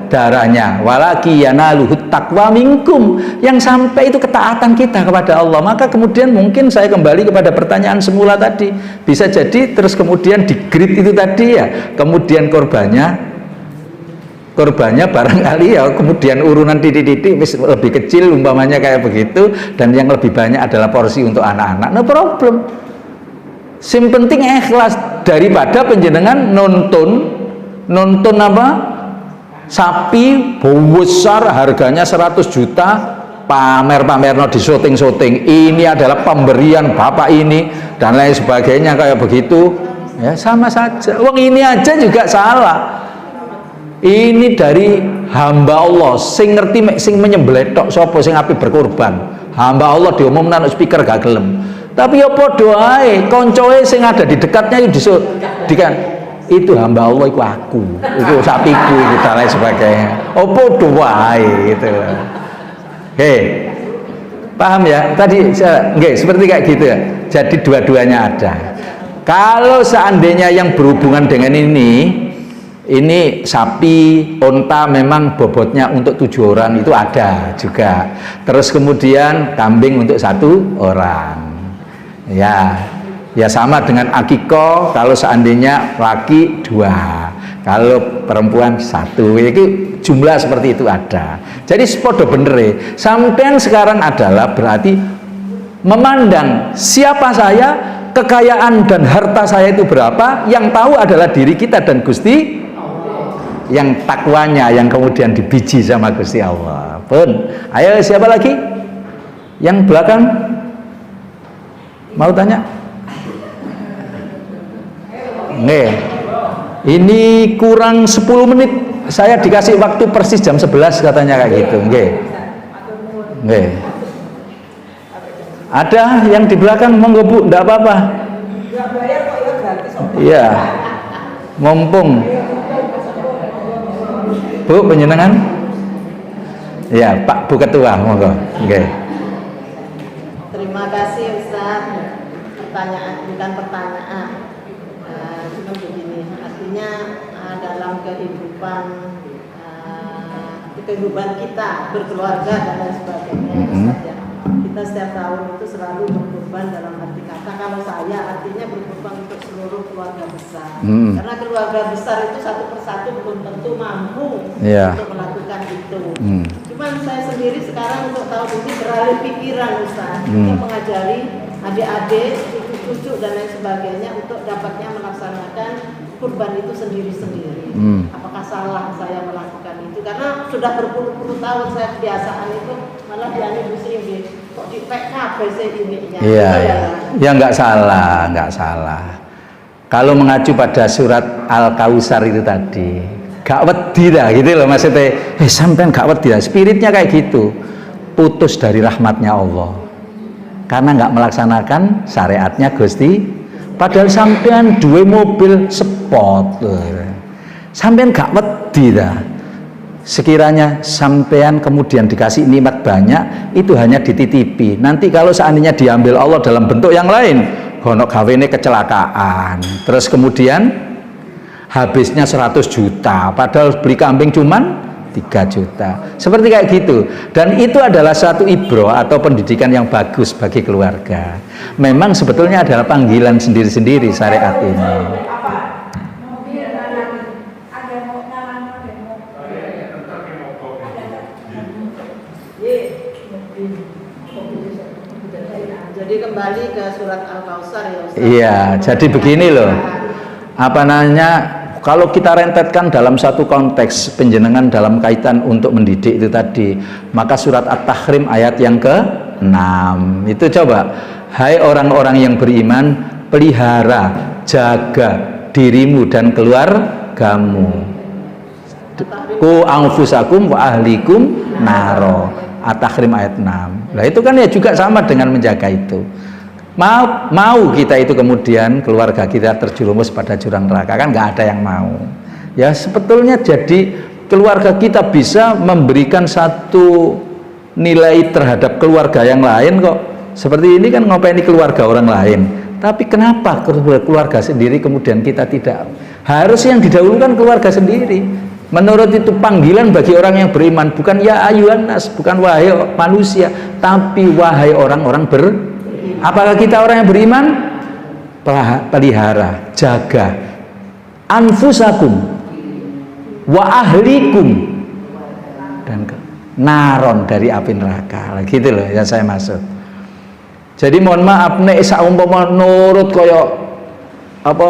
[SPEAKER 2] darahnya, walaki yanaluhut taqwa minkum, yang sampai itu ketaatan kita kepada Allah. Maka kemudian mungkin saya kembali kepada pertanyaan semula tadi, bisa jadi terus kemudian di grid itu tadi ya, kemudian korbannya barangkali ya kemudian urunan titik-titik lebih kecil umpamanya kayak begitu, dan yang lebih banyak adalah porsi untuk anak-anak, no problem. Yang penting ikhlas, daripada penjenengan nonton apa, sapi besar harganya 100 juta pamer-pamerno di syuting-syuting, ini adalah pemberian bapak ini dan lain sebagainya kayak begitu ya, sama saja. Wong ini aja juga salah. Ini dari hamba Allah sing ngerti sing menyembelih tok sapa sing ape berkorban. Hamba Allah diumumkan nang speaker gak gelem. Tapi ya padha ae koncoe sing ada di dekatnya itu hamba Allah iku aku. Iku sapiku iki dan lain sebagainya. Oh padha wae gitu. Oke. Paham ya? Tadi nggih seperti kayak gitu ya. Jadi dua-duanya ada. Kalau seandainya yang berhubungan dengan ini sapi, onta memang bobotnya untuk 7 orang itu ada juga. Terus kemudian kambing untuk 1 orang. Ya sama dengan akikoh, kalau seandainya laki 2, kalau perempuan 1, itu jumlah seperti itu ada. Jadi sepodo bener. Sampean sekarang adalah berarti memandang siapa saya, kekayaan dan harta saya itu berapa, yang tahu adalah diri kita dan Gusti, yang takwanya yang kemudian dibiji sama Gusti Allah. Pun, ayo siapa lagi? Yang belakang mau tanya? Nih, ini kurang 10 menit. Saya dikasih waktu persis jam 11 katanya kayak gitu. Nggih. Ada yang di belakang, monggo Bu, enggak apa-apa. Iya. Mumpung Bu penjenengan? Ya, Pak Bu Ketua, monggo. Nggih.
[SPEAKER 3] Terima kasih Ustaz. Pertanyaan bukan pertanyaan. Cuma begini, artinya dalam kehidupan kita berkeluarga dan lain sebagainya, Ustaz, ya. Kita setiap tahun itu selalu berkorban, dalam arti kata kalau saya artinya berkorban untuk seluruh keluarga besar. Karena keluarga besar itu satu persatu belum tentu mampu untuk melakukan itu. Cuman saya sendiri sekarang untuk tahun ini beralih pikiran Ustaz, untuk mengajari adik-adik, cucu-cucu dan lain sebagainya untuk dapatnya melaksanakan kurban itu sendiri-sendiri. Apakah salah saya melakukan itu? Karena sudah berpuluh-puluh tahun saya kebiasaan itu, malah dianibusi ini kok di PKB saya ininya.
[SPEAKER 2] Iya, ya nggak salah. Kalau mengacu pada surat Al-Kausar itu tadi, gak wedi dah gitu loh maksudnya. Sampean gak wedi dah, spiritnya kayak gitu. Putus dari rahmatnya Allah karena nggak melaksanakan syariatnya Gusti. Padahal sampean duwe mobil sport, sampean gak wedi dah. Sekiranya sampean kemudian dikasih nikmat banyak, itu hanya dititipi. Nanti kalau seandainya diambil Allah dalam bentuk yang lain, honok gawene kecelakaan, terus kemudian habisnya 100 juta, padahal beli kambing cuman 3 juta. Seperti kayak gitu. Dan itu adalah satu ibro atau pendidikan yang bagus bagi keluarga. Memang sebetulnya adalah panggilan sendiri-sendiri syariat ini.
[SPEAKER 3] Jadi kembali ke surat Al-Kausar ya Ustaz.
[SPEAKER 2] Iya, jadi begini loh. Apa namanya, Kalau kita rentetkan dalam satu konteks penjenengan dalam kaitan untuk mendidik itu tadi, maka surat At-Tahrim ayat yang ke-6 itu coba, hai orang-orang yang beriman, pelihara, jaga dirimu dan keluargamu, ku anfusakum wa ahlikum naro. At-Tahrim ayat 6. Nah itu kan ya juga sama dengan menjaga itu. Mau kita itu kemudian keluarga kita terjerumus pada jurang neraka, kan nggak ada yang mau. Ya sebetulnya jadi keluarga kita bisa memberikan satu nilai terhadap keluarga yang lain kok. Seperti ini kan ngopeni keluarga orang lain. Tapi kenapa keluarga sendiri kemudian kita tidak? Harus yang didahulukan keluarga sendiri. Menurut itu panggilan bagi orang yang beriman bukan ya ayuhan nas, bukan wahai manusia, tapi wahai orang-orang Apakah kita orang yang beriman? Pelihara, jaga anfusakum wa ahlikum dan naron dari api neraka. Gitu loh yang saya maksud. Jadi mohon maaf nek saumpama nurut koyo apa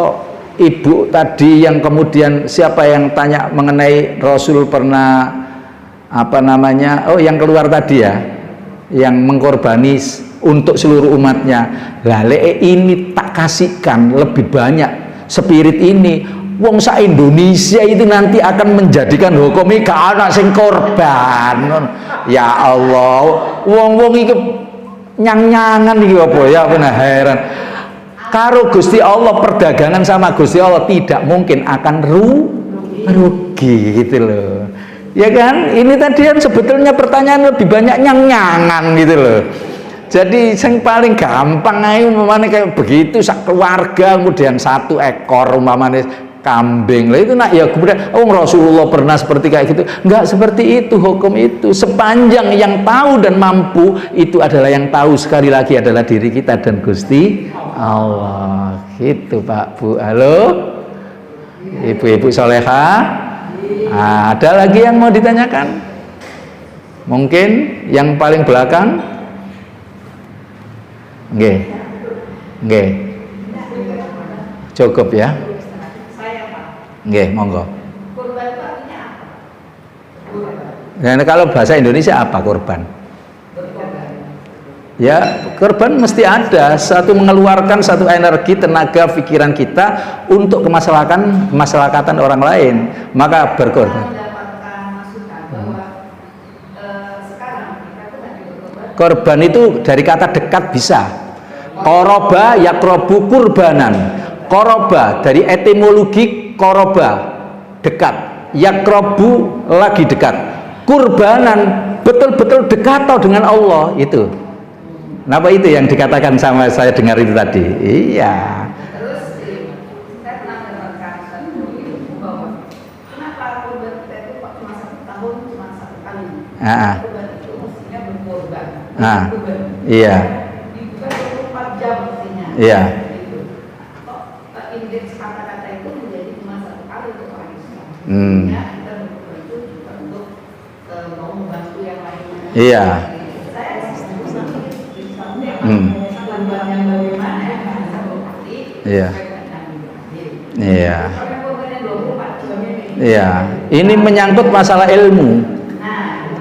[SPEAKER 2] ibu tadi yang kemudian siapa yang tanya mengenai Rasul pernah apa namanya, oh yang keluar tadi ya, yang mengkorbani untuk seluruh umatnya. Lale ini tak kasihkan lebih banyak spirit ini. Wong sa Indonesia itu nanti akan menjadikan hukum iki ana sing korban. Ya Allah, wong-wong iki nyang-nyangan iki apa ya, benar heran. Karo Gusti Allah, perdagangan sama Gusti Allah tidak mungkin akan rugi gitu loh. Ya kan? Ini tadi kan sebetulnya pertanyaan lebih banyak nyang-nyangan gitu loh. Jadi yang paling gampang aja umpamanya kayak begitu, sak keluarga kemudian 1 ekor umpamanya kambing lah itu nak ya kemudian oh Rasulullah pernah seperti kayak gitu. Enggak seperti itu hukum itu. Sepanjang yang tahu dan mampu itu adalah yang tahu, sekali lagi adalah diri kita dan Gusti Allah. Gitu Pak Bu. Halo ibu-ibu soleha. Ada lagi yang mau ditanyakan? Mungkin yang paling belakang. Nggih. Cukup ya. Nggih, monggo.
[SPEAKER 1] Kurban itu artinya apa?
[SPEAKER 2] Nah, kalau bahasa Indonesia apa kurban? Ya, kurban mesti ada satu mengeluarkan satu energi, tenaga, pikiran kita untuk kemaslahatan orang lain, maka berkorban. Korban itu dari kata dekat bisa. Koroba yakrobu kurbanan. Koroba dari etimologi koroba dekat. Yakrobu lagi dekat. Kurbanan betul-betul dekat dengan Allah itu. Kenapa itu yang dikatakan sama saya dengar itu tadi? Iya.
[SPEAKER 1] Terus saya pernah mendapatkan satu ilmu bahwa kenapa kurban kita itu cuma 1 tahun, cuma 1 kali. Kurban itu mestinya berkorban.
[SPEAKER 2] Iya.
[SPEAKER 1] Dibuka 24 jam mestinya.
[SPEAKER 2] Iya.
[SPEAKER 1] Kok indeks kata-kata itu menjadi cuma 1 kali untuk orang Islam. Ya, kita berkorban itu juga untuk mau membantu yang lainnya.
[SPEAKER 2] Iya.
[SPEAKER 1] Saya kurban yang bagaimana ya, bisa berarti.
[SPEAKER 2] Iya. Iya.
[SPEAKER 1] Kalau kurbannya 24 jam ini.
[SPEAKER 2] Iya. Ini menyangkut masalah ilmu.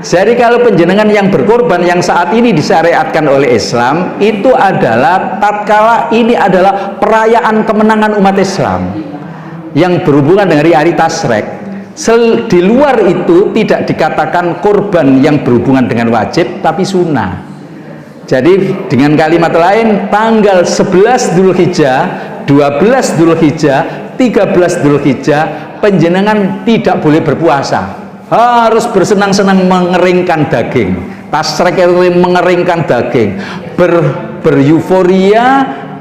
[SPEAKER 2] Jadi kalau penjenengan yang berkorban yang saat ini disyariatkan oleh Islam itu adalah tatkala ini adalah perayaan kemenangan umat Islam yang berhubungan dengan hari Tasrek. Di luar itu tidak dikatakan korban yang berhubungan dengan wajib tapi sunnah. Jadi dengan kalimat lain tanggal 11 Dzulhijjah, 12 Dzulhijjah, 13 Dzulhijjah penjenengan tidak boleh berpuasa. Harus bersenang-senang mengeringkan daging. Tasrek itu mengeringkan daging, beryuforia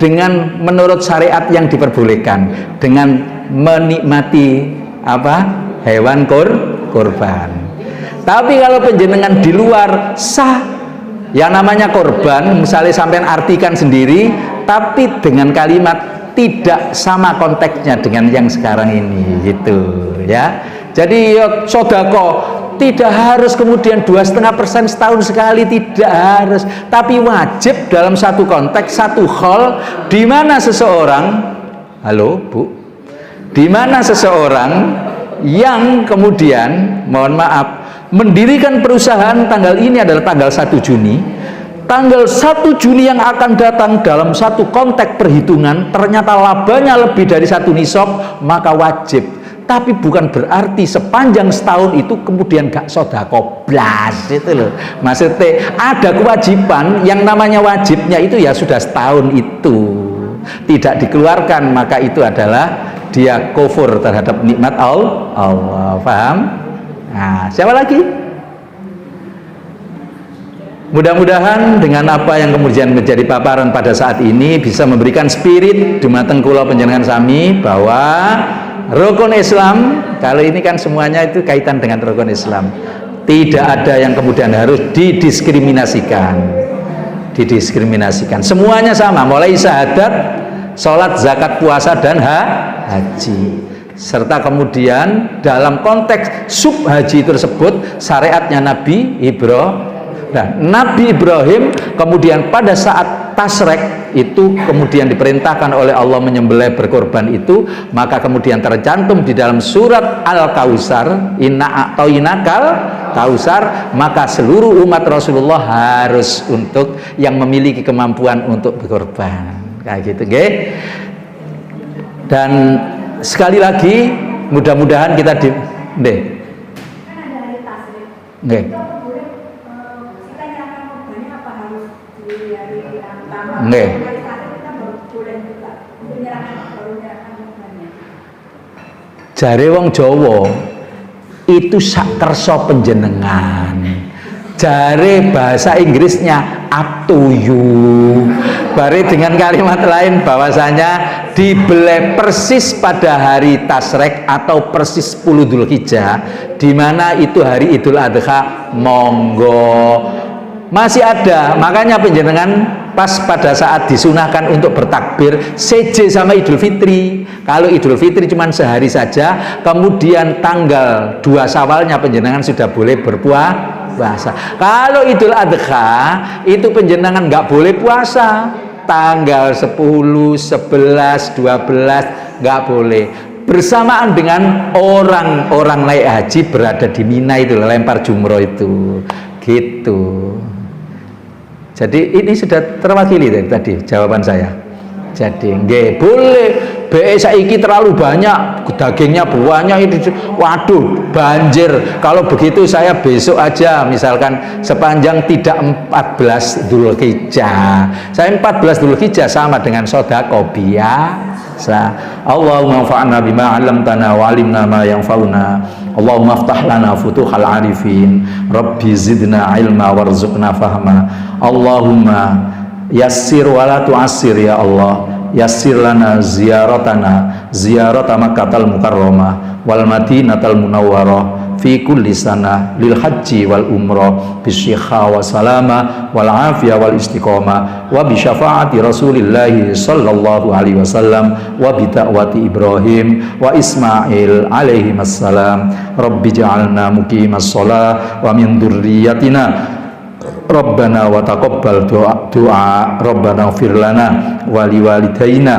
[SPEAKER 2] dengan menurut syariat yang diperbolehkan, dengan menikmati apa hewan kurban. Tapi kalau penjenengan di luar sah, yang namanya korban misalnya sampean artikan sendiri tapi dengan kalimat tidak sama konteksnya dengan yang sekarang ini gitu ya. Jadi sodako tidak harus kemudian 2,5% setahun sekali, tidak harus, tapi wajib dalam satu konteks, satu hal di mana seseorang, halo Bu, di mana seseorang yang kemudian, mohon maaf, mendirikan perusahaan tanggal ini adalah tanggal 1 Juni. Tanggal 1 Juni yang akan datang dalam satu konteks perhitungan ternyata labanya lebih dari 1 nisab, maka wajib. Tapi bukan berarti sepanjang setahun itu kemudian gak sodako blas, itu loh. Maksudnya ada kewajiban, yang namanya wajibnya itu ya sudah setahun itu tidak dikeluarkan, maka itu adalah dia kufur terhadap nikmat Allah. Paham? Nah, siapa lagi? Mudah-mudahan dengan apa yang kemudian menjadi paparan pada saat ini bisa memberikan spirit dumateng kula panjenengan sami bahwa rukun Islam, kali ini kan semuanya itu kaitan dengan rukun Islam. Tidak ada yang kemudian harus didiskriminasikan. Semuanya sama, mulai syahadat, sholat, zakat, puasa, dan haji. Serta kemudian dalam konteks sub haji tersebut syariatnya Nabi Ibrahim. Nah, Nabi Ibrahim kemudian pada saat tasrek itu kemudian diperintahkan oleh Allah menyembelih berkorban itu, maka kemudian tercantum di dalam surat Al-Kausar, inna a'tainakal kausar, maka seluruh umat Rasulullah harus untuk yang memiliki kemampuan untuk berkorban. Kayak gitu, nggih. Dan sekali lagi mudah-mudahan kita nggih.
[SPEAKER 5] Kan ada hari tasrik.
[SPEAKER 2] Nggih. Nggih. Jare wong Jawa itu sak kersa panjenengan. Jare bahasa Inggrisnya up to you. Bare dengan kalimat lain bahwasanya dibeleh persis pada hari tasrek atau persis 10 Dzulhijjah, di mana itu hari Idul Adha, monggo. Masih ada, makanya panjenengan pas pada saat disunahkan untuk bertakbir seje sama Idul Fitri. Kalau Idul Fitri cuma sehari saja, kemudian tanggal 2 Syawalnya panjenengan sudah boleh berpuasa. Kalau Idul Adha itu panjenengan nggak boleh puasa, tanggal 10, 11, 12 nggak boleh. Bersamaan dengan orang-orang naik haji berada di Mina itu, lempar jumroh itu, gitu. Jadi ini sudah terwakili tadi jawaban saya. Jadi nggih boleh. Be saiki terlalu banyak, dagingnya banyak ini. Waduh, banjir. Kalau begitu saya besok aja misalkan sepanjang tidak 14 Dzulhijjah. Saya 14 Dzulhijjah sama dengan sedekah biasa. Allahumma anfa'na bima 'allamtana wa 'allimna ma yanfa'una. Allahumma aftah lana futuhal arifin, Rabbi zidna ilma warzuqna fahma. Allahumma yassir wa la tu'assir ya Allah. Yassir lana ziyaratana ziyarata Makkahal Mukarramah wal Madinatal Munawwarah fi kulli sana lil haji wal umrah bisyikha wa salama wal afiyah wal istiqamah wa bi syafaati Rasulillahi sallallahu alaihi wasallam wa bi da'wati Ibrahim wa Ismail alaihi wassalam. Rabbi ja'alna muqimas shalah wa min dzurriyyatina Rabbana wa taqabbal doa Rabbana ighfir lana wa liwalidayna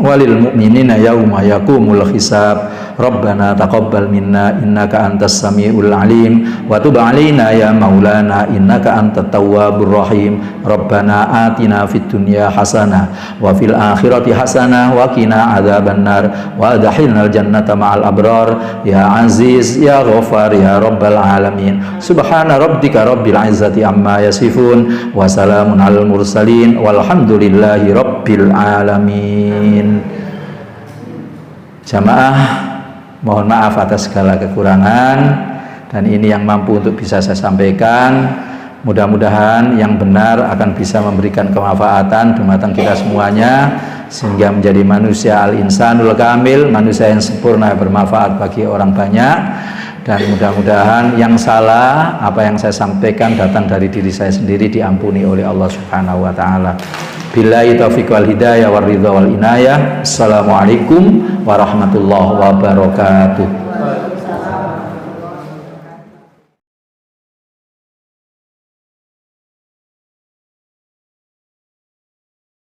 [SPEAKER 2] walil mu'minina yauma yaqumul hisab. Rabbana taqabbal minna innaka antas samiul alim wa tub alaina ya maulana innaka antat tawwabur rahim. Rabbana atina fid dunya hasanah wa fil akhirati hasanah wa qina adzabannar wa adkhilnal jannata ma'al abrar ya aziz ya ghafar ya rabbal alamin. Subhana rabbika rabbil izzati amma yasifun wa salamun alal mursalin walhamdulillahi rabbil alamin. Jamaah, mohon maaf atas segala kekurangan, dan ini yang mampu untuk bisa saya sampaikan. Mudah-mudahan yang benar akan bisa memberikan kemanfaatan dumateng kita semuanya, sehingga menjadi manusia al-insanul kamil, manusia yang sempurna, bermanfaat bagi orang banyak. Dan mudah-mudahan yang salah, apa yang saya sampaikan datang dari diri saya sendiri, diampuni oleh Allah Subhanahu wa Ta'ala. Billahi taufiq wal hidayah wal ridha wal inayah. Assalamualaikum warahmatullahi wabarakatuh.